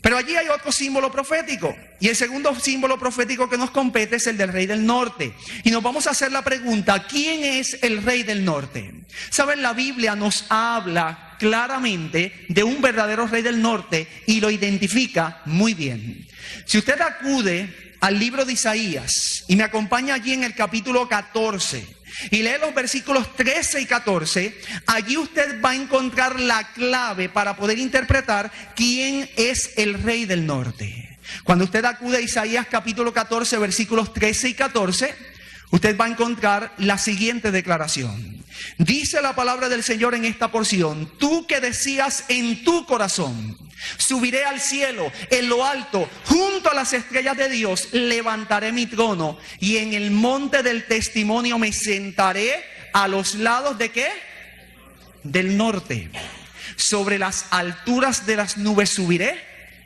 Pero allí hay otro símbolo profético, y el segundo símbolo profético que nos compete es el del rey del norte. Y nos vamos a hacer la pregunta, ¿quién es el rey del norte? Saben, la Biblia nos habla claramente de un verdadero rey del norte y lo identifica muy bien. Si usted acude al libro de Isaías y me acompaña allí en el capítulo 14 y lee los versículos 13 y 14, allí usted va a encontrar la clave para poder interpretar quién es el rey del norte. Cuando usted acude a Isaías capítulo 14, versículos 13 y 14, usted va a encontrar la siguiente declaración. Dice la palabra del Señor en esta porción: tú que decías en tu corazón, subiré al cielo, en lo alto, junto a las estrellas de Dios, levantaré mi trono, y en el monte del testimonio me sentaré a los lados ¿de qué? Del norte. Sobre las alturas de las nubes subiré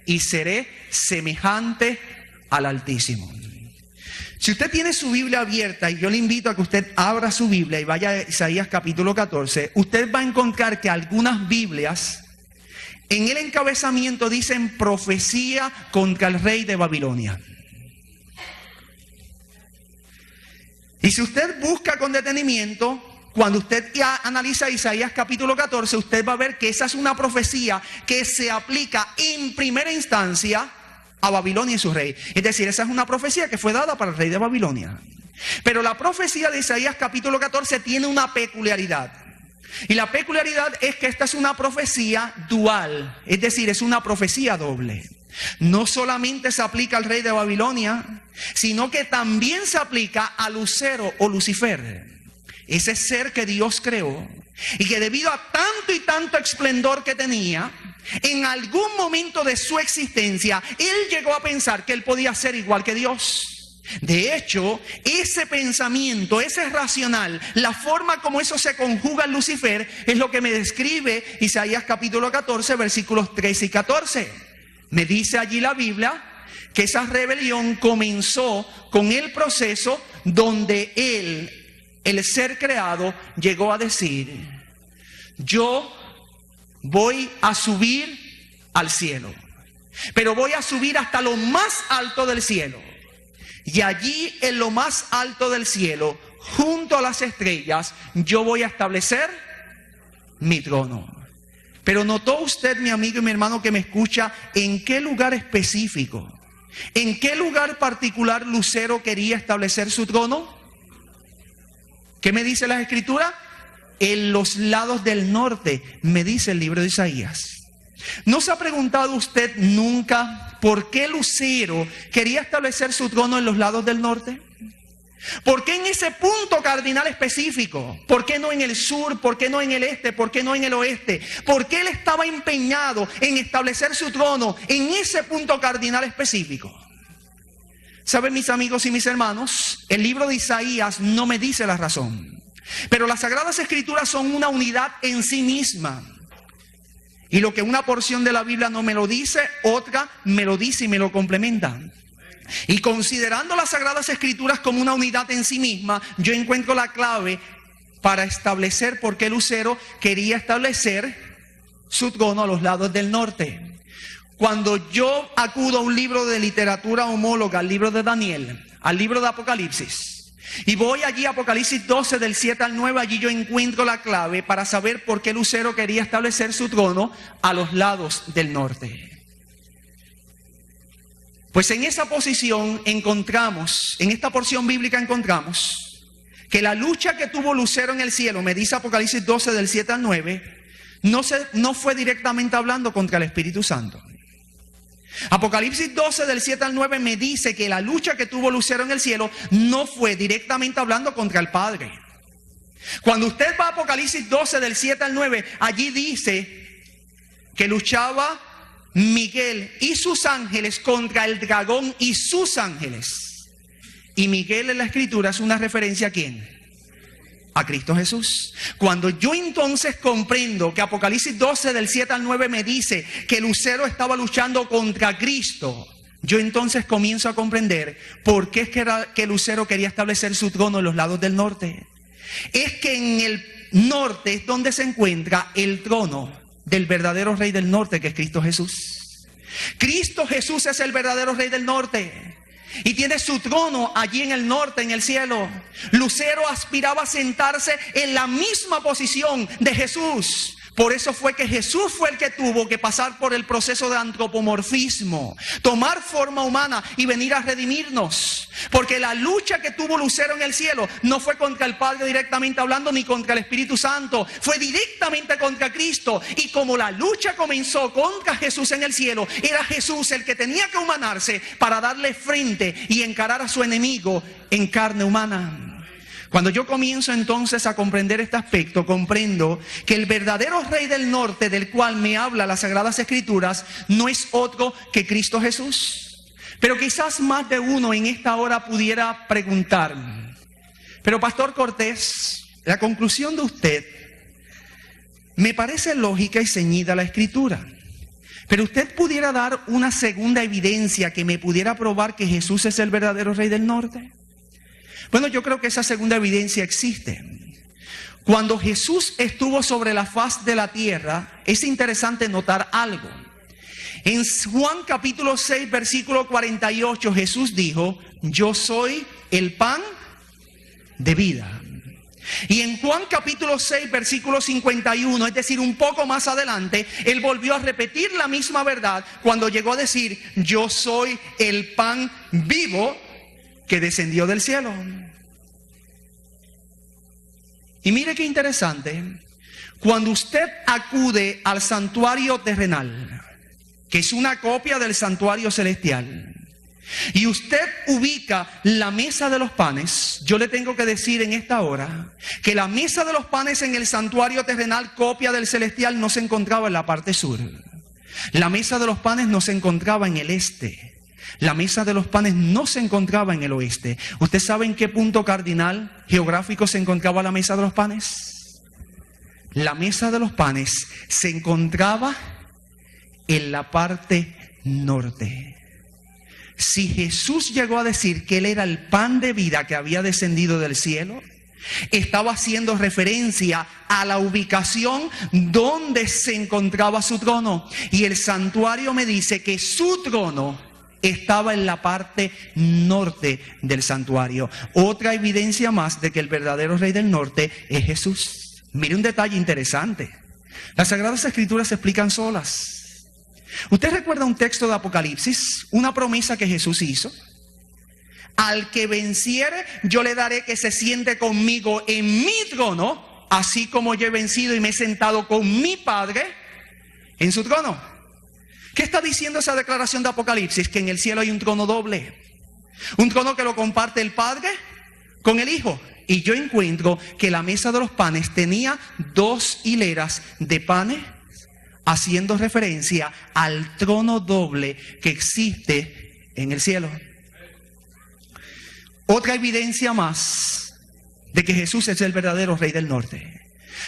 y seré semejante al Altísimo. Si usted tiene su Biblia abierta, y yo le invito a que usted abra su Biblia y vaya a Isaías capítulo 14, usted va a encontrar que algunas Biblias en el encabezamiento dicen profecía contra el rey de Babilonia. Y si usted busca con detenimiento, cuando usted ya analiza Isaías capítulo 14, usted va a ver que esa es una profecía que se aplica en primera instancia a Babilonia y su rey. Es decir, esa es una profecía que fue dada para el rey de Babilonia. Pero la profecía de Isaías capítulo 14 tiene una peculiaridad. Y la peculiaridad es que esta es una profecía dual. Es decir, es una profecía doble. No solamente se aplica al rey de Babilonia, sino que también se aplica a Lucero o Lucifer, ese ser que Dios creó y que debido a tanto y tanto esplendor que tenía, en algún momento de su existencia, él llegó a pensar que él podía ser igual que Dios. De hecho, ese pensamiento, ese racional, la forma como eso se conjuga en Lucifer, es lo que me describe Isaías capítulo 14, versículos 13 y 14. Me dice allí la Biblia que esa rebelión comenzó con el proceso donde él, el ser creado, llegó a decir: yo voy a subir al cielo, pero voy a subir hasta lo más alto del cielo. Y allí en lo más alto del cielo, junto a las estrellas, yo voy a establecer mi trono. Pero ¿notó usted, mi amigo y mi hermano que me escucha, en qué lugar específico, en qué lugar particular Lucero quería establecer su trono? ¿Qué me dice la Escritura? En los lados del norte, me dice el libro de Isaías. ¿No se ha preguntado usted nunca por qué Lucero quería establecer su trono en los lados del norte? ¿Por qué en ese punto cardinal específico? ¿Por qué no en el sur? ¿Por qué no en el este? ¿Por qué no en el oeste? ¿Por qué él estaba empeñado en establecer su trono en ese punto cardinal específico? ¿Saben, mis amigos y mis hermanos? El libro de Isaías no me dice la razón, pero las Sagradas Escrituras son una unidad en sí misma. Y lo que una porción de la Biblia no me lo dice, otra me lo dice y me lo complementa. Y considerando las Sagradas Escrituras como una unidad en sí misma, yo encuentro la clave para establecer por qué Lucero quería establecer su trono a los lados del norte. Cuando yo acudo a un libro de literatura homóloga, al libro de Daniel, al libro de Apocalipsis, y voy allí a Apocalipsis 12 del 7 al 9, allí yo encuentro la clave para saber por qué Lucero quería establecer su trono a los lados del norte. Pues en esa posición encontramos, en esta porción bíblica encontramos que la lucha que tuvo Lucero en el cielo, me dice Apocalipsis 12 del 7 al 9, no fue directamente hablando contra el Espíritu Santo. Apocalipsis 12 del 7 al 9 me dice que la lucha que tuvo Lucero en el cielo no fue directamente hablando contra el Padre. Cuando usted va a Apocalipsis 12 del 7 al 9, allí dice que luchaba Miguel y sus ángeles contra el dragón y sus ángeles. Y Miguel en la Escritura es una referencia ¿a quién? A Cristo Jesús. Cuando yo entonces comprendo que Apocalipsis 12 del 7 al 9 me dice que Lucero estaba luchando contra Cristo, yo entonces comienzo a comprender por qué es que Lucero quería establecer su trono en los lados del norte. Es que en el norte es donde se encuentra el trono del verdadero rey del norte, que es Cristo Jesús. Cristo Jesús es el verdadero rey del norte y tiene su trono allí en el norte, en el cielo. Lucero aspiraba a sentarse en la misma posición de Jesús. Por eso fue que Jesús fue el que tuvo que pasar por el proceso de antropomorfismo, tomar forma humana y venir a redimirnos. Porque la lucha que tuvo Lucero en el cielo no fue contra el Padre directamente hablando, ni contra el Espíritu Santo, fue directamente contra Cristo. Y como la lucha comenzó contra Jesús en el cielo, era Jesús el que tenía que humanarse para darle frente y encarar a su enemigo en carne humana. Cuando yo comienzo entonces a comprender este aspecto, comprendo que el verdadero rey del norte del cual me habla las Sagradas Escrituras no es otro que Cristo Jesús. Pero quizás más de uno en esta hora pudiera preguntar, pero Pastor Cortés, la conclusión de usted me parece lógica y ceñida a la Escritura. Pero usted pudiera dar una segunda evidencia que me pudiera probar que Jesús es el verdadero rey del norte. Bueno, yo creo que esa segunda evidencia existe. Cuando Jesús estuvo sobre la faz de la tierra, es interesante notar algo. En Juan capítulo 6, versículo 48, Jesús dijo, yo soy el pan de vida. Y en Juan capítulo 6, versículo 51, es decir, un poco más adelante, Él volvió a repetir la misma verdad cuando llegó a decir, yo soy el pan vivo que descendió del cielo. Y mire qué interesante, cuando usted acude al santuario terrenal, que es una copia del santuario celestial, y usted ubica la mesa de los panes, yo le tengo que decir en esta hora que la mesa de los panes en el santuario terrenal, copia del celestial, no se encontraba en la parte sur. La mesa de los panes no se encontraba en el este. La mesa de los panes no se encontraba en el oeste. ¿Usted sabe en qué punto cardinal geográfico se encontraba la mesa de los panes? La mesa de los panes se encontraba en la parte norte. Si Jesús llegó a decir que Él era el pan de vida que había descendido del cielo, estaba haciendo referencia a la ubicación donde se encontraba su trono. Y el santuario me dice que su trono estaba en la parte norte del santuario. Otra evidencia más de que el verdadero rey del norte es Jesús. Mire un detalle interesante. Las Sagradas Escrituras se explican solas. ¿Usted recuerda un texto de Apocalipsis? Una promesa que Jesús hizo. Al que venciere, yo le daré que se siente conmigo en mi trono, así como yo he vencido y me he sentado con mi Padre en su trono. ¿Qué está diciendo esa declaración de Apocalipsis? Que en el cielo hay un trono doble. Un trono que lo comparte el Padre con el Hijo. Y yo encuentro que la mesa de los panes tenía 2 hileras de panes, haciendo referencia al trono doble que existe en el cielo. Otra evidencia más de que Jesús es el verdadero Rey del Norte.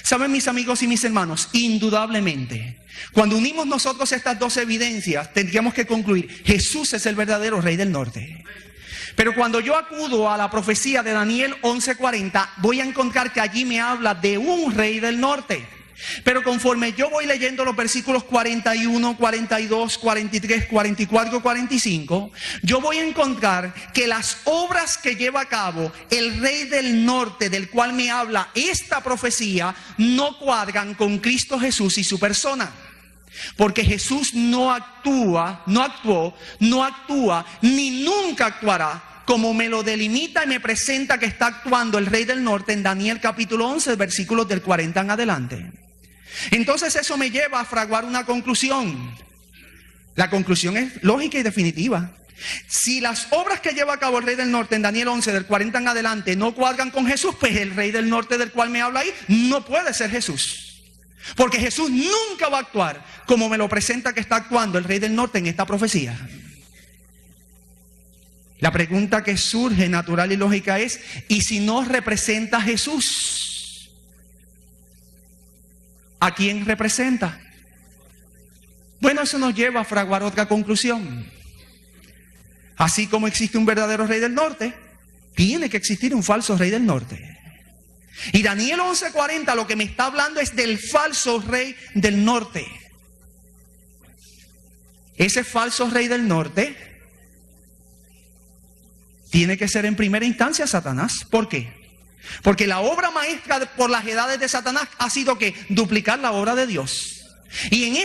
Saben, mis amigos y mis hermanos, indudablemente, cuando unimos nosotros estas 2 evidencias, tendríamos que concluir: Jesús es el verdadero Rey del Norte. Pero cuando yo acudo a la profecía de Daniel 11:40, voy a encontrar que allí me habla de un Rey del Norte. Pero conforme yo voy leyendo los versículos 41, 42, 43, 44, 45, yo voy a encontrar que las obras que lleva a cabo el Rey del Norte, del cual me habla esta profecía, no cuadran con Cristo Jesús y su persona. Porque Jesús no actuó, ni nunca actuará como me lo delimita y me presenta que está actuando el Rey del Norte en Daniel capítulo 11, versículos del 40 en adelante. Entonces eso me lleva a fraguar una conclusión. La conclusión es lógica y definitiva. Si las obras que lleva a cabo el Rey del Norte en Daniel 11, del 40 en adelante, no cuadran con Jesús, pues el Rey del Norte del cual me habla ahí no puede ser Jesús. Porque Jesús nunca va a actuar como me lo presenta que está actuando el Rey del Norte en esta profecía. La pregunta que surge natural y lógica es: ¿y si no representa a Jesús? ¿A quién representa? Bueno, eso nos lleva a fraguar otra conclusión. Así como existe un verdadero Rey del Norte, tiene que existir un falso Rey del Norte. Y Daniel 11:40 lo que me está hablando es del falso Rey del Norte. Ese falso Rey del Norte tiene que ser en primera instancia Satanás. ¿Por qué? Porque la obra maestra por las edades de Satanás ha sido que duplicar la obra de Dios. Y en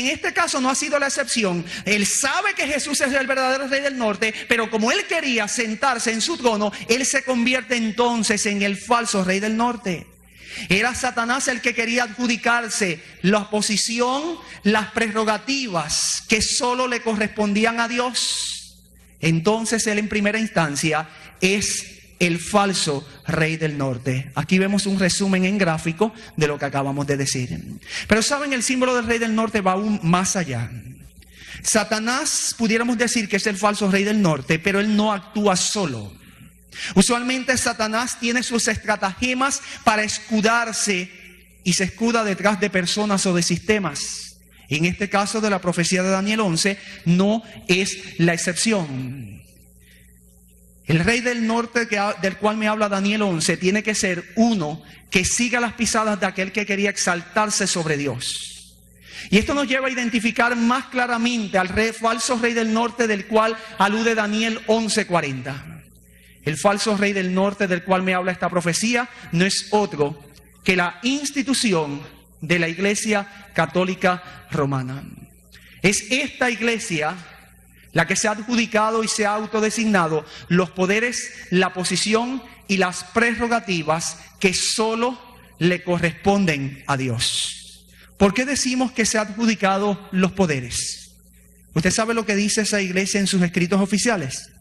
este caso no ha sido la excepción. Él sabe que Jesús es el verdadero Rey del Norte, pero como él quería sentarse en su trono, él se convierte entonces en el falso Rey del Norte. Era Satanás el que quería adjudicarse la posición, las prerrogativas que solo le correspondían a Dios. Entonces él en primera instancia es el falso Rey del Norte. Aquí vemos un resumen en gráfico de lo que acabamos de decir. Pero saben, el símbolo del Rey del Norte va aún más allá. Satanás, pudiéramos decir que es el falso Rey del Norte, pero él no actúa solo. Usualmente Satanás tiene sus estratagemas para escudarse y se escuda detrás de personas o de sistemas. En este caso de la profecía de Daniel 11 no es la excepción. El Rey del Norte del cual me habla Daniel 11 tiene que ser uno que siga las pisadas de aquel que quería exaltarse sobre Dios. Y esto nos lleva a identificar más claramente al falso Rey del Norte del cual alude Daniel 11:40. El falso Rey del Norte del cual me habla esta profecía no es otro que la institución de la Iglesia Católica Romana. Es esta iglesia la que se ha adjudicado y se ha autodesignado los poderes, la posición y las prerrogativas que solo le corresponden a Dios. ¿Por qué decimos que se ha adjudicado los poderes? ¿Usted sabe lo que dice esa iglesia en sus escritos oficiales?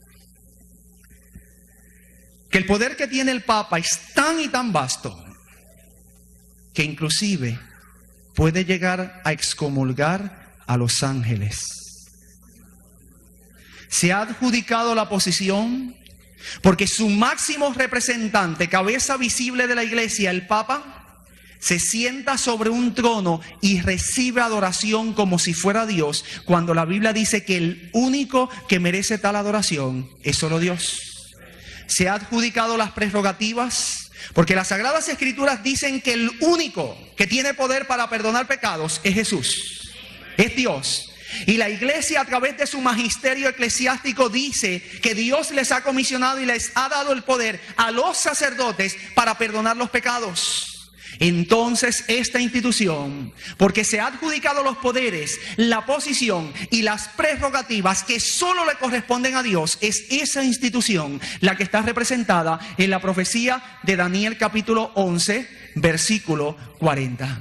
Que el poder que tiene el Papa es tan y tan vasto que inclusive puede llegar a excomulgar a los ángeles. Se ha adjudicado la posición porque su máximo representante, cabeza visible de la iglesia, el Papa, se sienta sobre un trono y recibe adoración como si fuera Dios, cuando la Biblia dice que el único que merece tal adoración es solo Dios. Se ha adjudicado las prerrogativas porque las Sagradas Escrituras dicen que el único que tiene poder para perdonar pecados es Jesús, es Dios. Y la iglesia, a través de su magisterio eclesiástico, dice que Dios les ha comisionado y les ha dado el poder a los sacerdotes para perdonar los pecados. Entonces esta institución, porque se ha adjudicado los poderes, la posición y las prerrogativas que solo le corresponden a Dios, es esa institución la que está representada en la profecía de Daniel capítulo 11, versículo 40.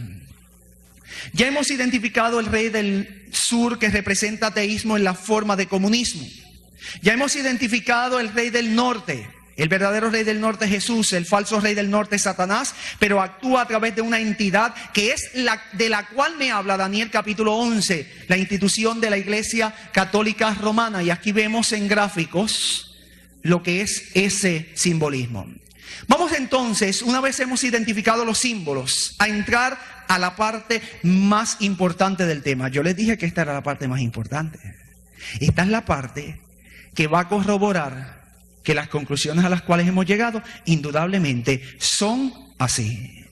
Ya hemos identificado el rey del sur que representa ateísmo en la forma de comunismo. Ya hemos identificado el rey del norte. El verdadero rey del norte es Jesús, el falso rey del norte es Satanás, pero actúa a través de una entidad que es de la cual me habla Daniel capítulo 11, la institución de la Iglesia Católica Romana. Y aquí vemos en gráficos lo que es ese simbolismo. Vamos entonces, una vez hemos identificado los símbolos, a entrar a la parte más importante del tema. Yo les dije que esta era la parte más importante. Esta es la parte que va a corroborar que las conclusiones a las cuales hemos llegado indudablemente son así.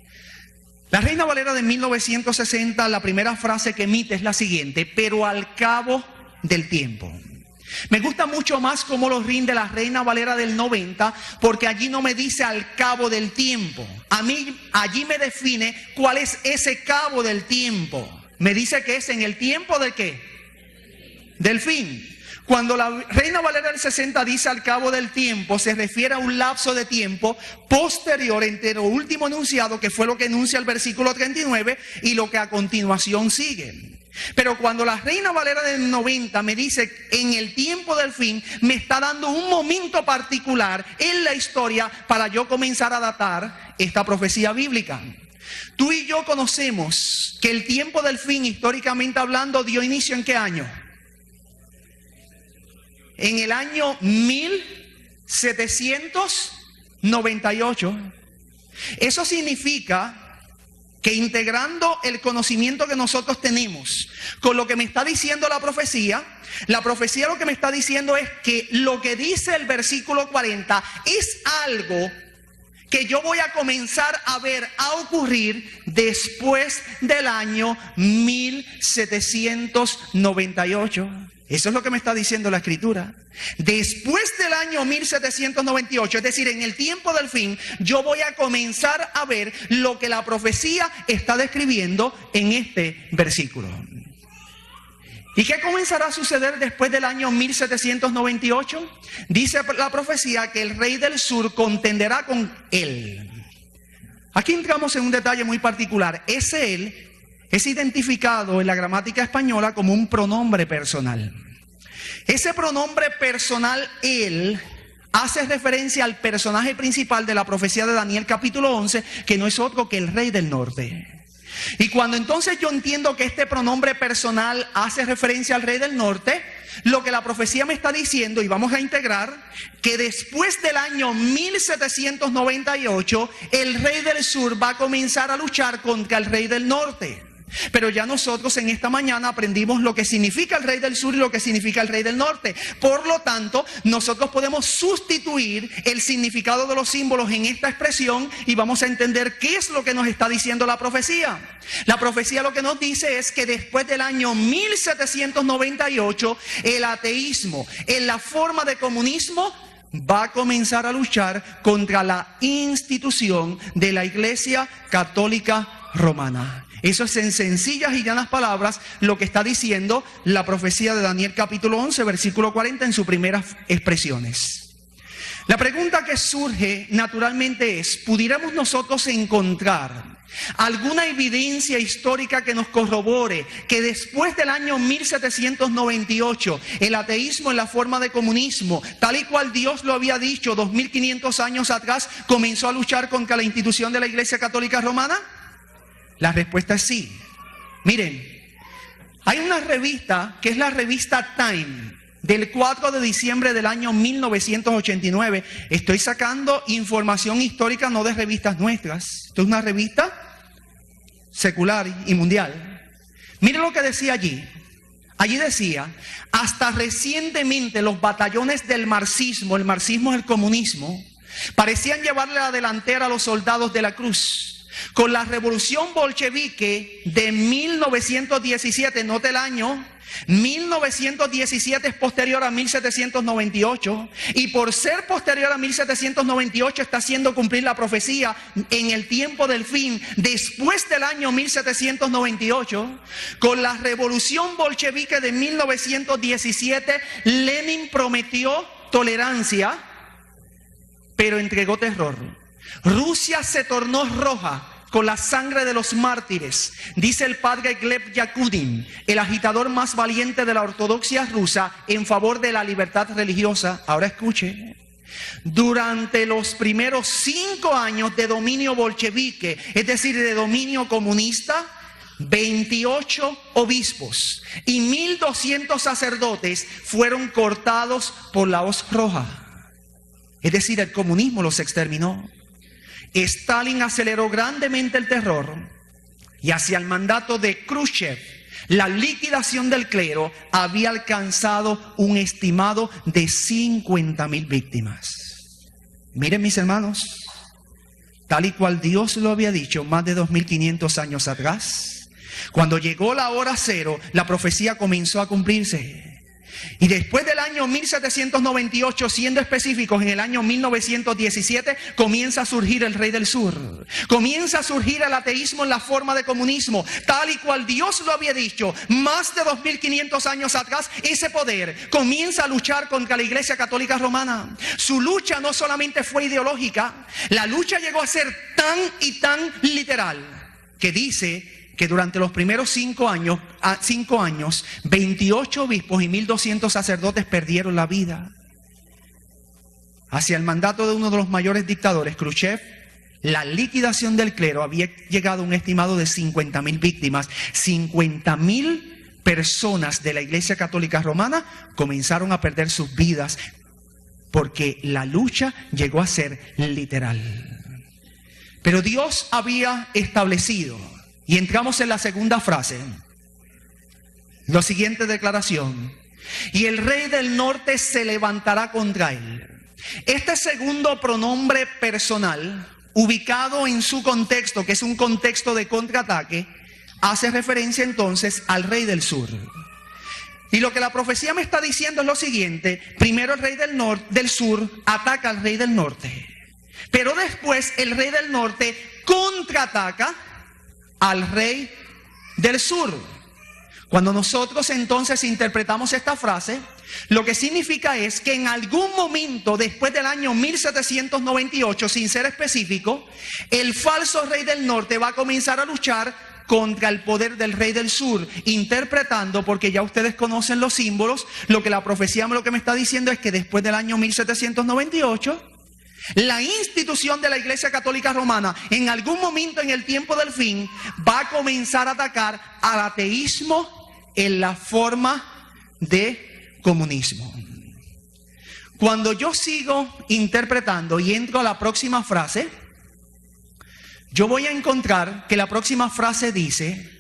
La Reina Valera de 1960, la primera frase que emite es la siguiente: pero al cabo del tiempo. Me gusta mucho más cómo lo rinde la Reina Valera del 90, porque allí no me dice al cabo del tiempo. A mí allí me define cuál es ese cabo del tiempo. Me dice que es en el tiempo de ¿qué? Del fin. Cuando la Reina Valera del 60 dice al cabo del tiempo, se refiere a un lapso de tiempo posterior entre lo último enunciado, que fue lo que enuncia el versículo 39, y lo que a continuación sigue. Pero cuando la Reina Valera del 90 me dice en el tiempo del fin, me está dando un momento particular en la historia para yo comenzar a datar esta profecía bíblica. Tú y yo conocemos que el tiempo del fin, históricamente hablando, dio inicio ¿en qué año? En el año 1798. Eso significa que integrando el conocimiento que nosotros tenemos con lo que me está diciendo la profecía lo que me está diciendo es que lo que dice el versículo 40 es algo que yo voy a comenzar a ver a ocurrir después del año 1798. Eso es lo que me está diciendo la Escritura. Después del año 1798, es decir, en el tiempo del fin, yo voy a comenzar a ver lo que la profecía está describiendo en este versículo. ¿Y qué comenzará a suceder después del año 1798? Dice la profecía que el rey del sur contenderá con él. Aquí entramos en un detalle muy particular. Ese él es identificado en la gramática española como un pronombre personal. Ese pronombre personal, él, hace referencia al personaje principal de la profecía de Daniel capítulo 11, que no es otro que el rey del norte. Y cuando entonces yo entiendo que este pronombre personal hace referencia al rey del norte, lo que la profecía me está diciendo, y vamos a integrar, que después del año 1798, el rey del sur va a comenzar a luchar contra el rey del norte. Pero ya nosotros en esta mañana aprendimos lo que significa el rey del sur y lo que significa el rey del norte. Por lo tanto, nosotros podemos sustituir el significado de los símbolos en esta expresión y vamos a entender qué es lo que nos está diciendo la profecía. La profecía lo que nos dice es que después del año 1798, el ateísmo en la forma de comunismo va a comenzar a luchar contra la institución de la Iglesia Católica Romana. Eso es en sencillas y llanas palabras lo que está diciendo la profecía de Daniel capítulo 11, versículo 40 en sus primeras expresiones. La pregunta que surge naturalmente es, ¿pudiéramos nosotros encontrar alguna evidencia histórica que nos corrobore que después del año 1798 el ateísmo en la forma de comunismo, tal y cual Dios lo había dicho 2500 años atrás, comenzó a luchar contra la institución de la Iglesia Católica Romana? La respuesta es sí. Miren, hay una revista que es la revista Time del 4 de diciembre del año 1989. Estoy sacando información histórica, no de revistas nuestras. Esto es una revista secular y mundial. Miren lo que decía allí. Allí decía, hasta recientemente los batallones del marxismo, el marxismo es el comunismo, parecían llevarle la delantera a los soldados de la cruz. Con la revolución bolchevique de 1917, note el año, 1917 es posterior a 1798 y por ser posterior a 1798 está haciendo cumplir la profecía en el tiempo del fin después del año 1798. Con la revolución bolchevique de 1917 Lenin prometió tolerancia pero entregó terror. Rusia se tornó roja con la sangre de los mártires, dice el padre Gleb Yakudin, el agitador más valiente de la ortodoxia rusa en favor de la libertad religiosa. Ahora escuche. Durante los primeros 5 años de dominio bolchevique, es decir, de dominio comunista, 28 obispos y 1.200 sacerdotes fueron cortados por la hoz roja. Es decir, el comunismo los exterminó. Stalin aceleró grandemente el terror y hacia el mandato de Khrushchev, la liquidación del clero había alcanzado un estimado de 50.000 víctimas. Miren, mis hermanos, tal y cual Dios lo había dicho más de 2.500 años atrás, cuando llegó la hora cero, la profecía comenzó a cumplirse. Y después del año 1798, siendo específicos, en el año 1917, comienza a surgir el rey del sur. Comienza a surgir el ateísmo en la forma de comunismo. Tal y cual Dios lo había dicho, más de 2500 años atrás, ese poder comienza a luchar contra la Iglesia Católica Romana. Su lucha no solamente fue ideológica, la lucha llegó a ser tan y tan literal, que dice que durante los primeros 5 años, 28 obispos y 1.200 sacerdotes perdieron la vida. Hacia el mandato de uno de los mayores dictadores, Khrushchev, la liquidación del clero había llegado a un estimado de 50.000 víctimas. 50.000 personas de la Iglesia Católica Romana comenzaron a perder sus vidas porque la lucha llegó a ser literal. Pero Dios había establecido, y entramos en la segunda frase, la siguiente declaración: y el rey del norte se levantará contra él. Este segundo pronombre personal, ubicado en su contexto, que es un contexto de contraataque, hace referencia entonces al rey del sur. Y lo que la profecía me está diciendo es lo siguiente: primero el rey del sur ataca al rey del norte, pero después el rey del norte contraataca al rey del sur. Cuando nosotros entonces interpretamos esta frase, lo que significa es que en algún momento después del año 1798, sin ser específico, el falso rey del norte va a comenzar a luchar contra el poder del rey del sur, interpretando, porque ya ustedes conocen los símbolos, lo que la profecía lo que me está diciendo es que después del año 1798, la institución de la Iglesia Católica Romana, en algún momento en el tiempo del fin, va a comenzar a atacar al ateísmo en la forma de comunismo. Cuando yo sigo interpretando y entro a la próxima frase, yo voy a encontrar que la próxima frase dice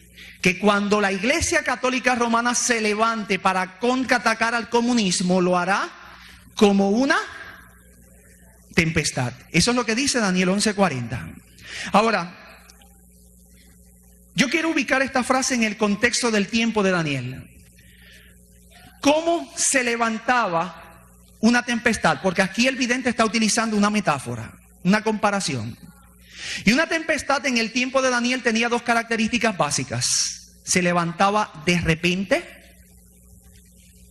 que cuando la Iglesia Católica Romana se levante para contraatacar al comunismo, lo hará como una tempestad. Eso es lo que dice Daniel 11:40. Ahora, yo quiero ubicar esta frase en el contexto del tiempo de Daniel. ¿Cómo se levantaba una tempestad? Porque aquí el vidente está utilizando una metáfora, una comparación. Y una tempestad en el tiempo de Daniel tenía 2 características básicas. Se levantaba de repente,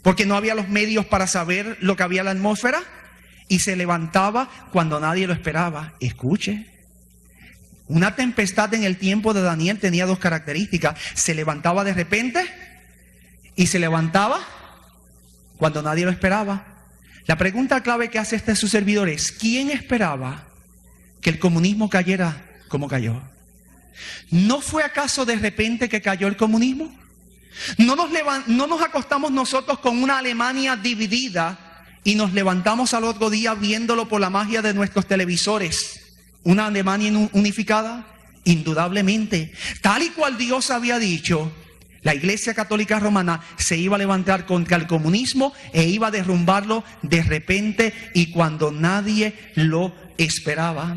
porque no había los medios para saber lo que había en la atmósfera. Y se levantaba cuando nadie lo esperaba. Escuche, una tempestad en el tiempo de Daniel tenía 2 características. Se levantaba de repente y se levantaba cuando nadie lo esperaba. La pregunta clave que hace su servidor es: ¿quién esperaba que el comunismo cayera como cayó? ¿No fue acaso de repente que cayó el comunismo? ¿No nos acostamos nosotros con una Alemania dividida y nos levantamos al otro día viéndolo por la magia de nuestros televisores? ¿Una Alemania unificada? Indudablemente. Tal y cual Dios había dicho, la Iglesia Católica Romana se iba a levantar contra el comunismo e iba a derrumbarlo de repente y cuando nadie lo esperaba.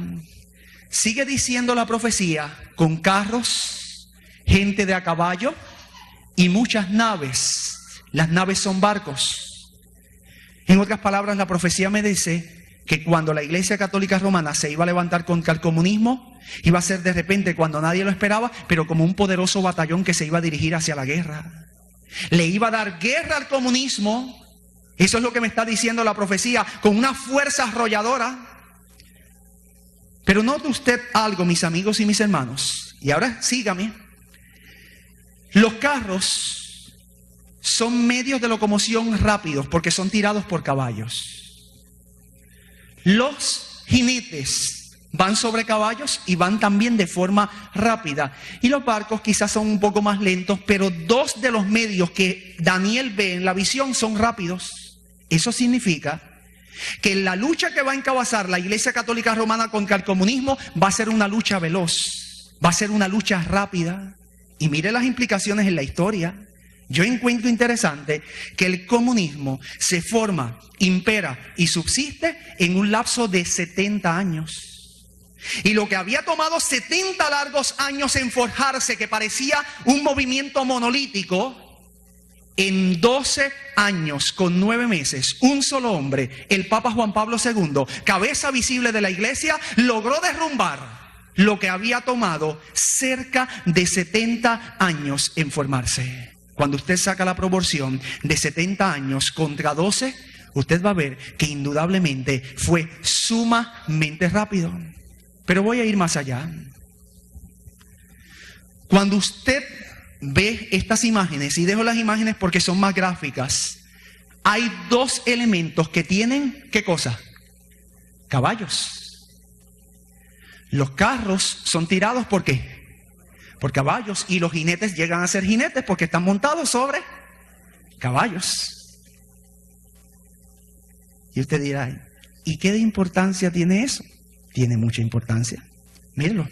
Sigue diciendo la profecía: con carros, gente de a caballo y muchas naves. Las naves son barcos. En otras palabras, la profecía me dice que cuando la Iglesia Católica Romana se iba a levantar contra el comunismo, iba a ser de repente cuando nadie lo esperaba, pero como un poderoso batallón que se iba a dirigir hacia la guerra. Le iba a dar guerra al comunismo. Eso es lo que me está diciendo la profecía, con una fuerza arrolladora. Pero note usted algo, mis amigos y mis hermanos. Y ahora sígame. Los carros son medios de locomoción rápidos porque son tirados por caballos. Los jinetes van sobre caballos y van también de forma rápida. Y los barcos quizás son un poco más lentos, pero dos de los medios que Daniel ve en la visión son rápidos. Eso significa que la lucha que va a encabezar la Iglesia Católica Romana contra el comunismo va a ser una lucha veloz, va a ser una lucha rápida. Y mire las implicaciones en la historia. Yo encuentro interesante que el comunismo se forma, impera y subsiste en un lapso de 70 años. Y lo que había tomado 70 largos años en forjarse, que parecía un movimiento monolítico, en 12 años con 9 meses, un solo hombre, el Papa Juan Pablo II, cabeza visible de la Iglesia, logró derrumbar lo que había tomado cerca de 70 años en formarse. Cuando usted saca la proporción de 70 años contra 12, usted va a ver que indudablemente fue sumamente rápido. Pero voy a ir más allá. Cuando usted ve estas imágenes, y dejo las imágenes porque son más gráficas, hay dos elementos que tienen, ¿qué cosa? Caballos. Los carros son tirados ¿por qué? Por caballos, y los jinetes llegan a ser jinetes porque están montados sobre caballos. Y usted dirá, ¿y qué de importancia tiene eso? Tiene mucha importancia. Mírenlo.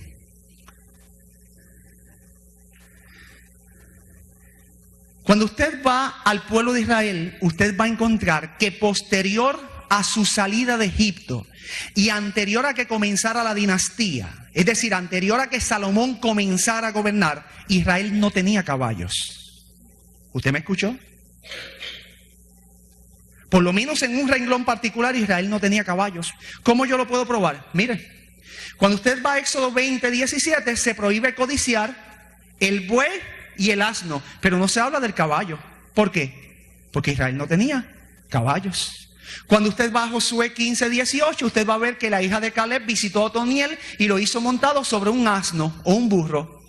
Cuando usted va al pueblo de Israel, usted va a encontrar que posterior a su salida de Egipto y anterior a que comenzara la dinastía, es decir, anterior a que Salomón comenzara a gobernar, Israel no tenía caballos. ¿Usted me escuchó? Por lo menos en un renglón particular, Israel no tenía caballos. ¿Cómo yo lo puedo probar? Mire, cuando usted va a Éxodo 20:17, se prohíbe codiciar el buey y el asno, pero no se habla del caballo. ¿Por qué? Porque Israel no tenía caballos. Cuando usted va a Josué 15:18, usted va a ver que la hija de Caleb visitó a Otoniel y lo hizo montado sobre un asno o un burro,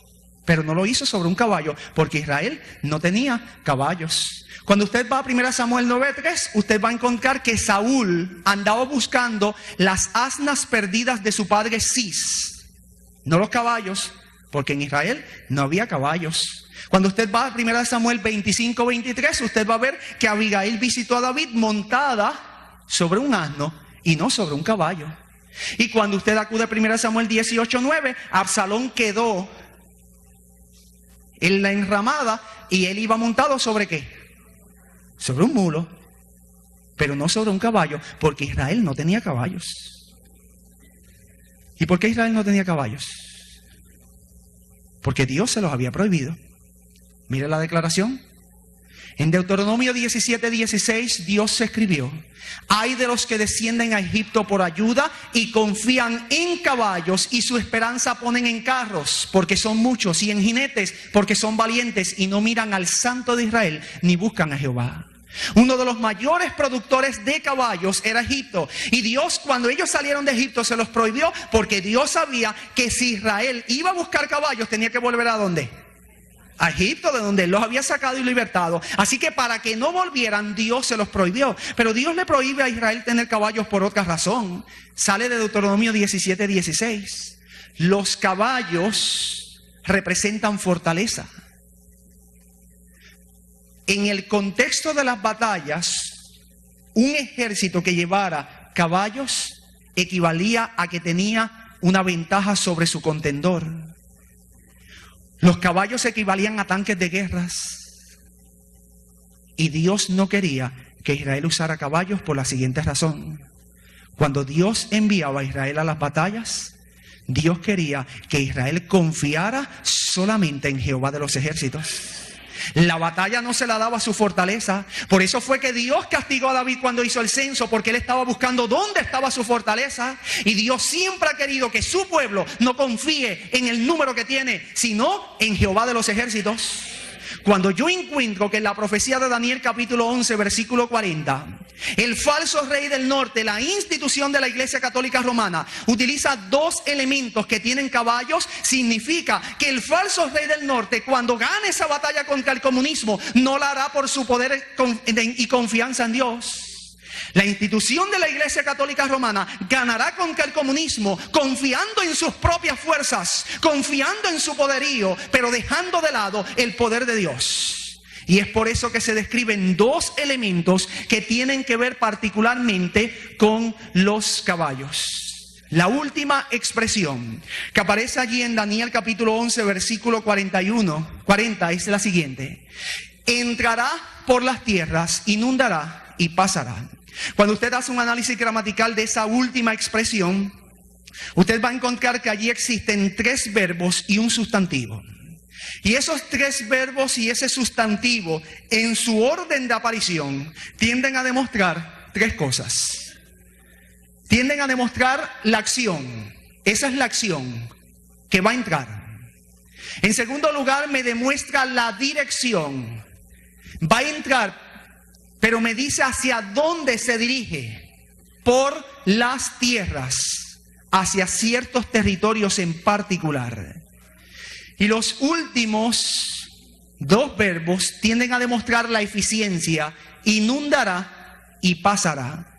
pero no lo hizo sobre un caballo, porque Israel no tenía caballos. Cuando usted va a 1 Samuel 9:3, usted va a encontrar que Saúl andaba buscando las asnas perdidas de su padre Cis, no los caballos, porque en Israel no había caballos. Cuando usted va a 1 Samuel 25:23, usted va a ver que Abigail visitó a David montada sobre un asno y no sobre un caballo. Y cuando usted acude a 1 Samuel 18:9, Absalón quedó en la enramada y él iba montado ¿sobre qué? Sobre un mulo, pero no sobre un caballo, porque Israel no tenía caballos. ¿Y por qué Israel no tenía caballos? Porque Dios se los había prohibido. Mire la declaración. En Deuteronomio 17:16, Dios se escribió: ay de los que descienden a Egipto por ayuda y confían en caballos y su esperanza ponen en carros, porque son muchos, y en jinetes, porque son valientes, y no miran al Santo de Israel ni buscan a Jehová. Uno de los mayores productores de caballos era Egipto, y Dios, cuando ellos salieron de Egipto, se los prohibió, porque Dios sabía que si Israel iba a buscar caballos, tenía que volver ¿a dónde? A Egipto, de donde Él los había sacado y libertado. Así que para que no volvieran, Dios se los prohibió. Pero Dios le prohíbe a Israel tener caballos por otra razón. Sale de Deuteronomio 17:16. Los caballos representan fortaleza. En el contexto de las batallas, un ejército que llevara caballos equivalía a que tenía una ventaja sobre su contendor. Los caballos equivalían a tanques de guerras. Y Dios no quería que Israel usara caballos por la siguiente razón. Cuando Dios enviaba a Israel a las batallas, Dios quería que Israel confiara solamente en Jehová de los ejércitos. La batalla no se la daba a su fortaleza. Por eso fue que Dios castigó a David cuando hizo el censo, porque él estaba buscando dónde estaba su fortaleza. Y Dios siempre ha querido que su pueblo no confíe en el número que tiene, sino en Jehová de los ejércitos. Cuando yo encuentro que en la profecía de Daniel capítulo 11 versículo 40, el falso rey del norte, la institución de la Iglesia Católica Romana, utiliza dos elementos que tienen caballos, significa que el falso rey del norte, cuando gane esa batalla contra el comunismo, no la hará por su poder y confianza en Dios. La institución de la Iglesia Católica Romana ganará contra el comunismo confiando en sus propias fuerzas, confiando en su poderío, pero dejando de lado el poder de Dios. Y es por eso que se describen dos elementos que tienen que ver particularmente con los caballos. La última expresión que aparece allí en Daniel capítulo 11 versículo 40 es la siguiente: entrará por las tierras, inundará y pasará. Cuando usted hace un análisis gramatical de esa última expresión, usted va a encontrar que allí existen tres verbos y un sustantivo. Y esos tres verbos y ese sustantivo, en su orden de aparición, tienden a demostrar tres cosas. Tienden a demostrar la acción. Esa es la acción que va a entrar. En segundo lugar, me demuestra la dirección. Va a entrar, pero me dice hacia dónde se dirige: por las tierras, hacia ciertos territorios en particular. Y los últimos dos verbos tienden a demostrar la eficiencia: inundará y pasará.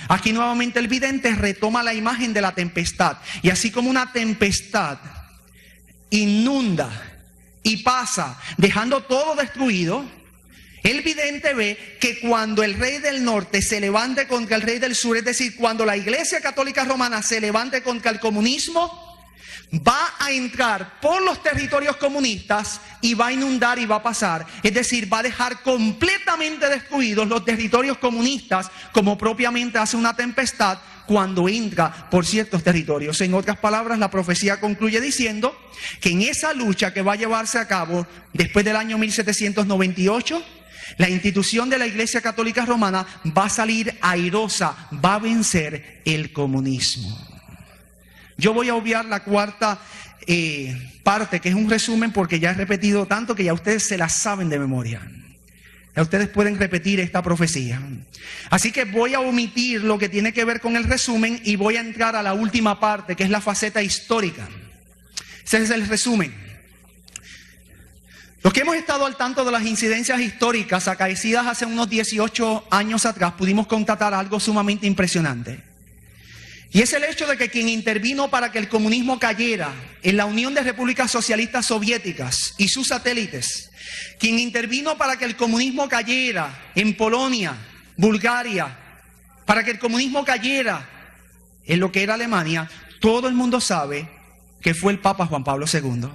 Aquí nuevamente el vidente retoma la imagen de la tempestad, y así como una tempestad inunda y pasa dejando todo destruido, el vidente ve que cuando el rey del norte se levante contra el rey del sur, es decir, cuando la Iglesia Católica Romana se levante contra el comunismo, va a entrar por los territorios comunistas y va a inundar y va a pasar. Es decir, va a dejar completamente destruidos los territorios comunistas, como propiamente hace una tempestad cuando entra por ciertos territorios. En otras palabras, la profecía concluye diciendo que en esa lucha que va a llevarse a cabo después del año 1798, la institución de la Iglesia Católica Romana va a salir airosa, va a vencer el comunismo. Yo voy a obviar la cuarta parte, que es un resumen, porque ya he repetido tanto que ya ustedes se la saben de memoria. Ya ustedes pueden repetir esta profecía. Así que voy a omitir lo que tiene que ver con el resumen y voy a entrar a la última parte, que es la faceta histórica. Ese es el resumen. Los que hemos estado al tanto de las incidencias históricas acaecidas hace unos 18 años atrás, pudimos constatar algo sumamente impresionante. Y es el hecho de que quien intervino para que el comunismo cayera en la Unión de Repúblicas Socialistas Soviéticas y sus satélites, quien intervino para que el comunismo cayera en Polonia, Bulgaria, para que el comunismo cayera en lo que era Alemania, todo el mundo sabe que fue el Papa Juan Pablo II.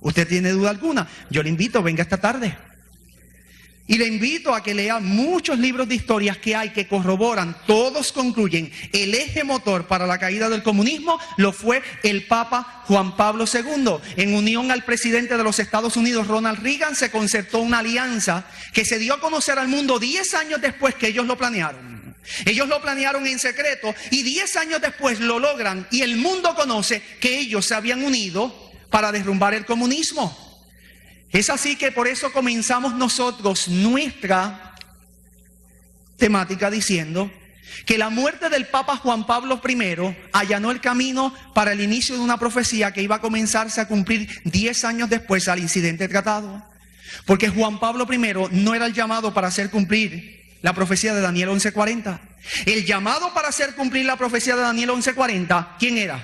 ¿Usted tiene duda alguna? Yo le invito, venga esta tarde. Y le invito a que lea muchos libros de historias que hay que corroboran, todos concluyen, el eje motor para la caída del comunismo lo fue el Papa Juan Pablo II. En unión al presidente de los Estados Unidos, Ronald Reagan, se concertó una alianza que se dio a conocer al mundo 10 años después que ellos lo planearon. Ellos lo planearon en secreto y 10 años después lo logran y el mundo conoce que ellos se habían unido para derrumbar el comunismo. Es así que por eso comenzamos nosotros nuestra temática diciendo que la muerte del Papa Juan Pablo I allanó el camino para el inicio de una profecía que iba a comenzarse a cumplir 10 años después al incidente tratado. Porque Juan Pablo I no era el llamado para hacer cumplir la profecía de Daniel 11:40. El llamado para hacer cumplir la profecía de Daniel 11:40, ¿quién era?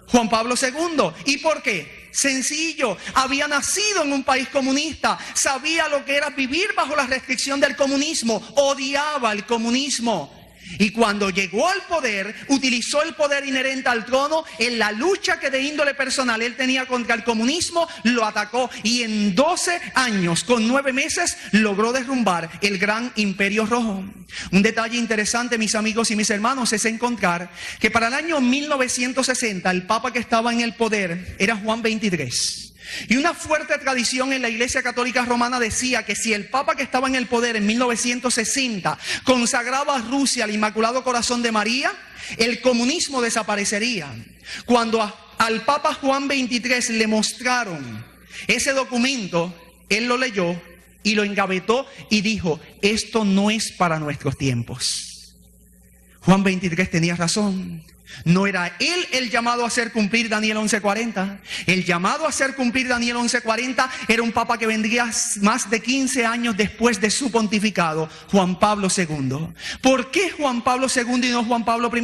Juan Pablo II. ¿Y por qué? Sencillo, había nacido en un país comunista, sabía lo que era vivir bajo la restricción del comunismo, odiaba el comunismo. Y cuando llegó al poder, utilizó el poder inherente al trono en la lucha que de índole personal él tenía contra el comunismo, lo atacó y en 12 años, con 9 meses, logró derrumbar el gran imperio rojo. Un detalle interesante, mis amigos y mis hermanos, es encontrar que para el año 1960 el papa que estaba en el poder era Juan XXIII. Y una fuerte tradición en la Iglesia Católica Romana decía que si el Papa que estaba en el poder en 1960 consagraba a Rusia al Inmaculado Corazón de María, el comunismo desaparecería. Cuando al Papa Juan XXIII le mostraron ese documento, él lo leyó y lo engavetó y dijo: esto no es para nuestros tiempos. Juan 23 tenía razón. No era él el llamado a hacer cumplir Daniel 11:40. El llamado a hacer cumplir Daniel 11:40 era un papa que vendría más de 15 años después de su pontificado, Juan Pablo II. ¿Por qué Juan Pablo II y no Juan Pablo I?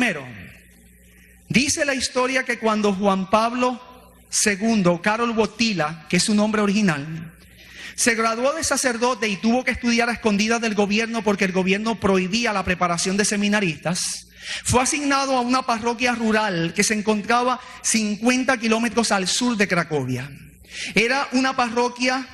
Dice la historia que cuando Juan Pablo II, Karol Wojtyła, que es su nombre original, se graduó de sacerdote y tuvo que estudiar a escondidas del gobierno porque el gobierno prohibía la preparación de seminaristas, fue asignado a una parroquia rural que se encontraba 50 kilómetros al sur de Cracovia. Era una parroquia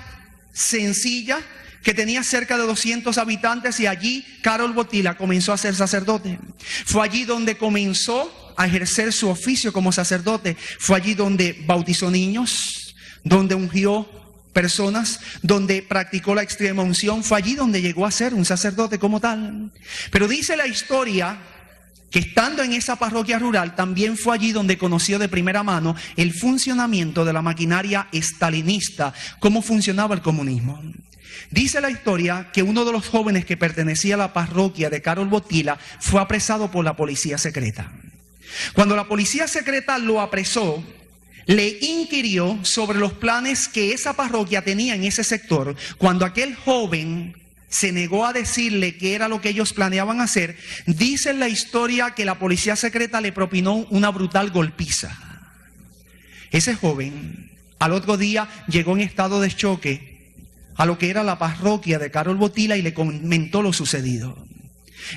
sencilla que tenía cerca de 200 habitantes y allí Karol Wojtyła comenzó a ser sacerdote. Fue allí donde comenzó a ejercer su oficio como sacerdote. Fue allí donde bautizó niños, donde ungió personas, donde practicó la extrema unción. Fue allí donde llegó a ser un sacerdote como tal. Pero dice la historia que estando en esa parroquia rural, también fue allí donde conoció de primera mano el funcionamiento de la maquinaria estalinista, cómo funcionaba el comunismo. Dice la historia que uno de los jóvenes que pertenecía a la parroquia de Karol Wojtyła fue apresado por la policía secreta. Cuando la policía secreta lo apresó, le inquirió sobre los planes que esa parroquia tenía en ese sector. Cuando aquel joven se negó a decirle qué era lo que ellos planeaban hacer, dice en la historia que la policía secreta le propinó una brutal golpiza. Ese joven al otro día llegó en estado de choque a lo que era la parroquia de Karol Wojtyła y le comentó lo sucedido.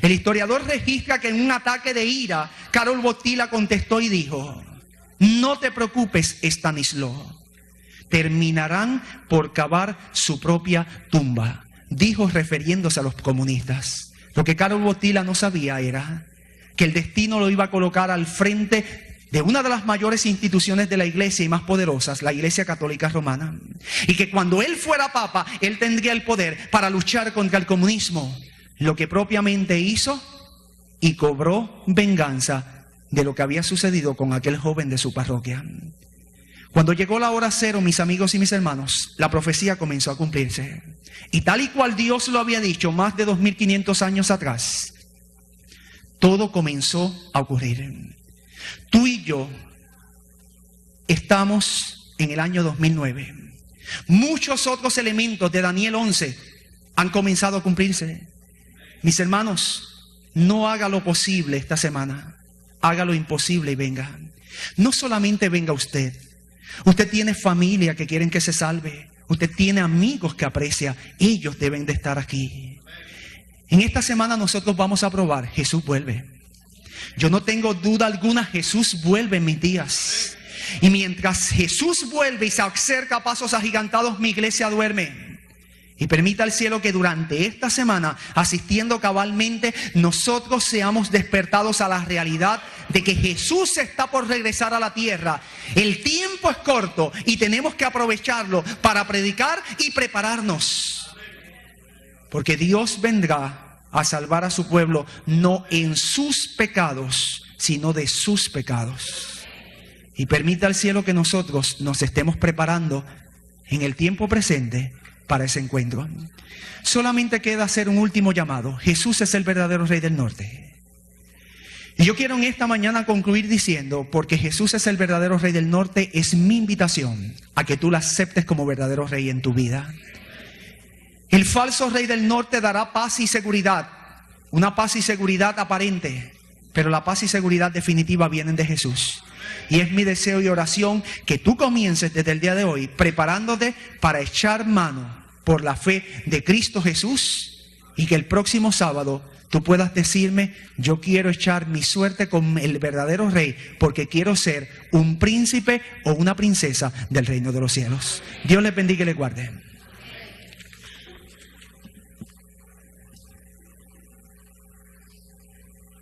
El historiador registra que en un ataque de ira, Karol Wojtyła contestó y dijo: no te preocupes, Stanislaw, terminarán por cavar su propia tumba. Dijo refiriéndose a los comunistas. Lo que Karol Wojtyła no sabía era que el destino lo iba a colocar al frente de una de las mayores instituciones de la iglesia y más poderosas, la Iglesia Católica Romana. Y que cuando él fuera papa, él tendría el poder para luchar contra el comunismo. Lo que propiamente hizo, y cobró venganza de lo que había sucedido con aquel joven de su parroquia. Cuando llegó la hora cero, mis amigos y mis hermanos, la profecía comenzó a cumplirse. Y tal y cual Dios lo había dicho más de 2500 años atrás, todo comenzó a ocurrir. Tú y yo estamos en el año 2009. Muchos otros elementos de Daniel 11 han comenzado a cumplirse. Mis hermanos, no haga lo posible esta semana, haga lo imposible y venga. No solamente venga usted. Usted tiene familia que quieren que se salve. Usted tiene amigos que aprecia. Ellos deben de estar aquí. En esta semana nosotros vamos a probar. Jesús vuelve. Yo no tengo duda alguna. Jesús vuelve en mis días. Y mientras Jesús vuelve y se acerca a pasos agigantados, mi iglesia duerme. Y permita al cielo que durante esta semana, asistiendo cabalmente, nosotros seamos despertados a la realidad de que Jesús está por regresar a la tierra. El tiempo es corto y tenemos que aprovecharlo para predicar y prepararnos. Porque Dios vendrá a salvar a su pueblo, no en sus pecados, sino de sus pecados. Y permita al cielo que nosotros nos estemos preparando en el tiempo presente para ese encuentro. Solamente queda hacer un último llamado. Jesús es el verdadero Rey del Norte. Y yo quiero en esta mañana concluir diciendo, porque Jesús es el verdadero Rey del Norte, es mi invitación a que tú lo aceptes como verdadero Rey en tu vida. El falso Rey del Norte dará paz y seguridad, una paz y seguridad aparente, pero la paz y seguridad definitiva vienen de Jesús. Y es mi deseo y oración que tú comiences desde el día de hoy preparándote para echar mano por la fe de Cristo Jesús, y que el próximo sábado tú puedas decirme: yo quiero echar mi suerte con el verdadero Rey, porque quiero ser un príncipe o una princesa del reino de los cielos. Dios les bendiga y les guarde.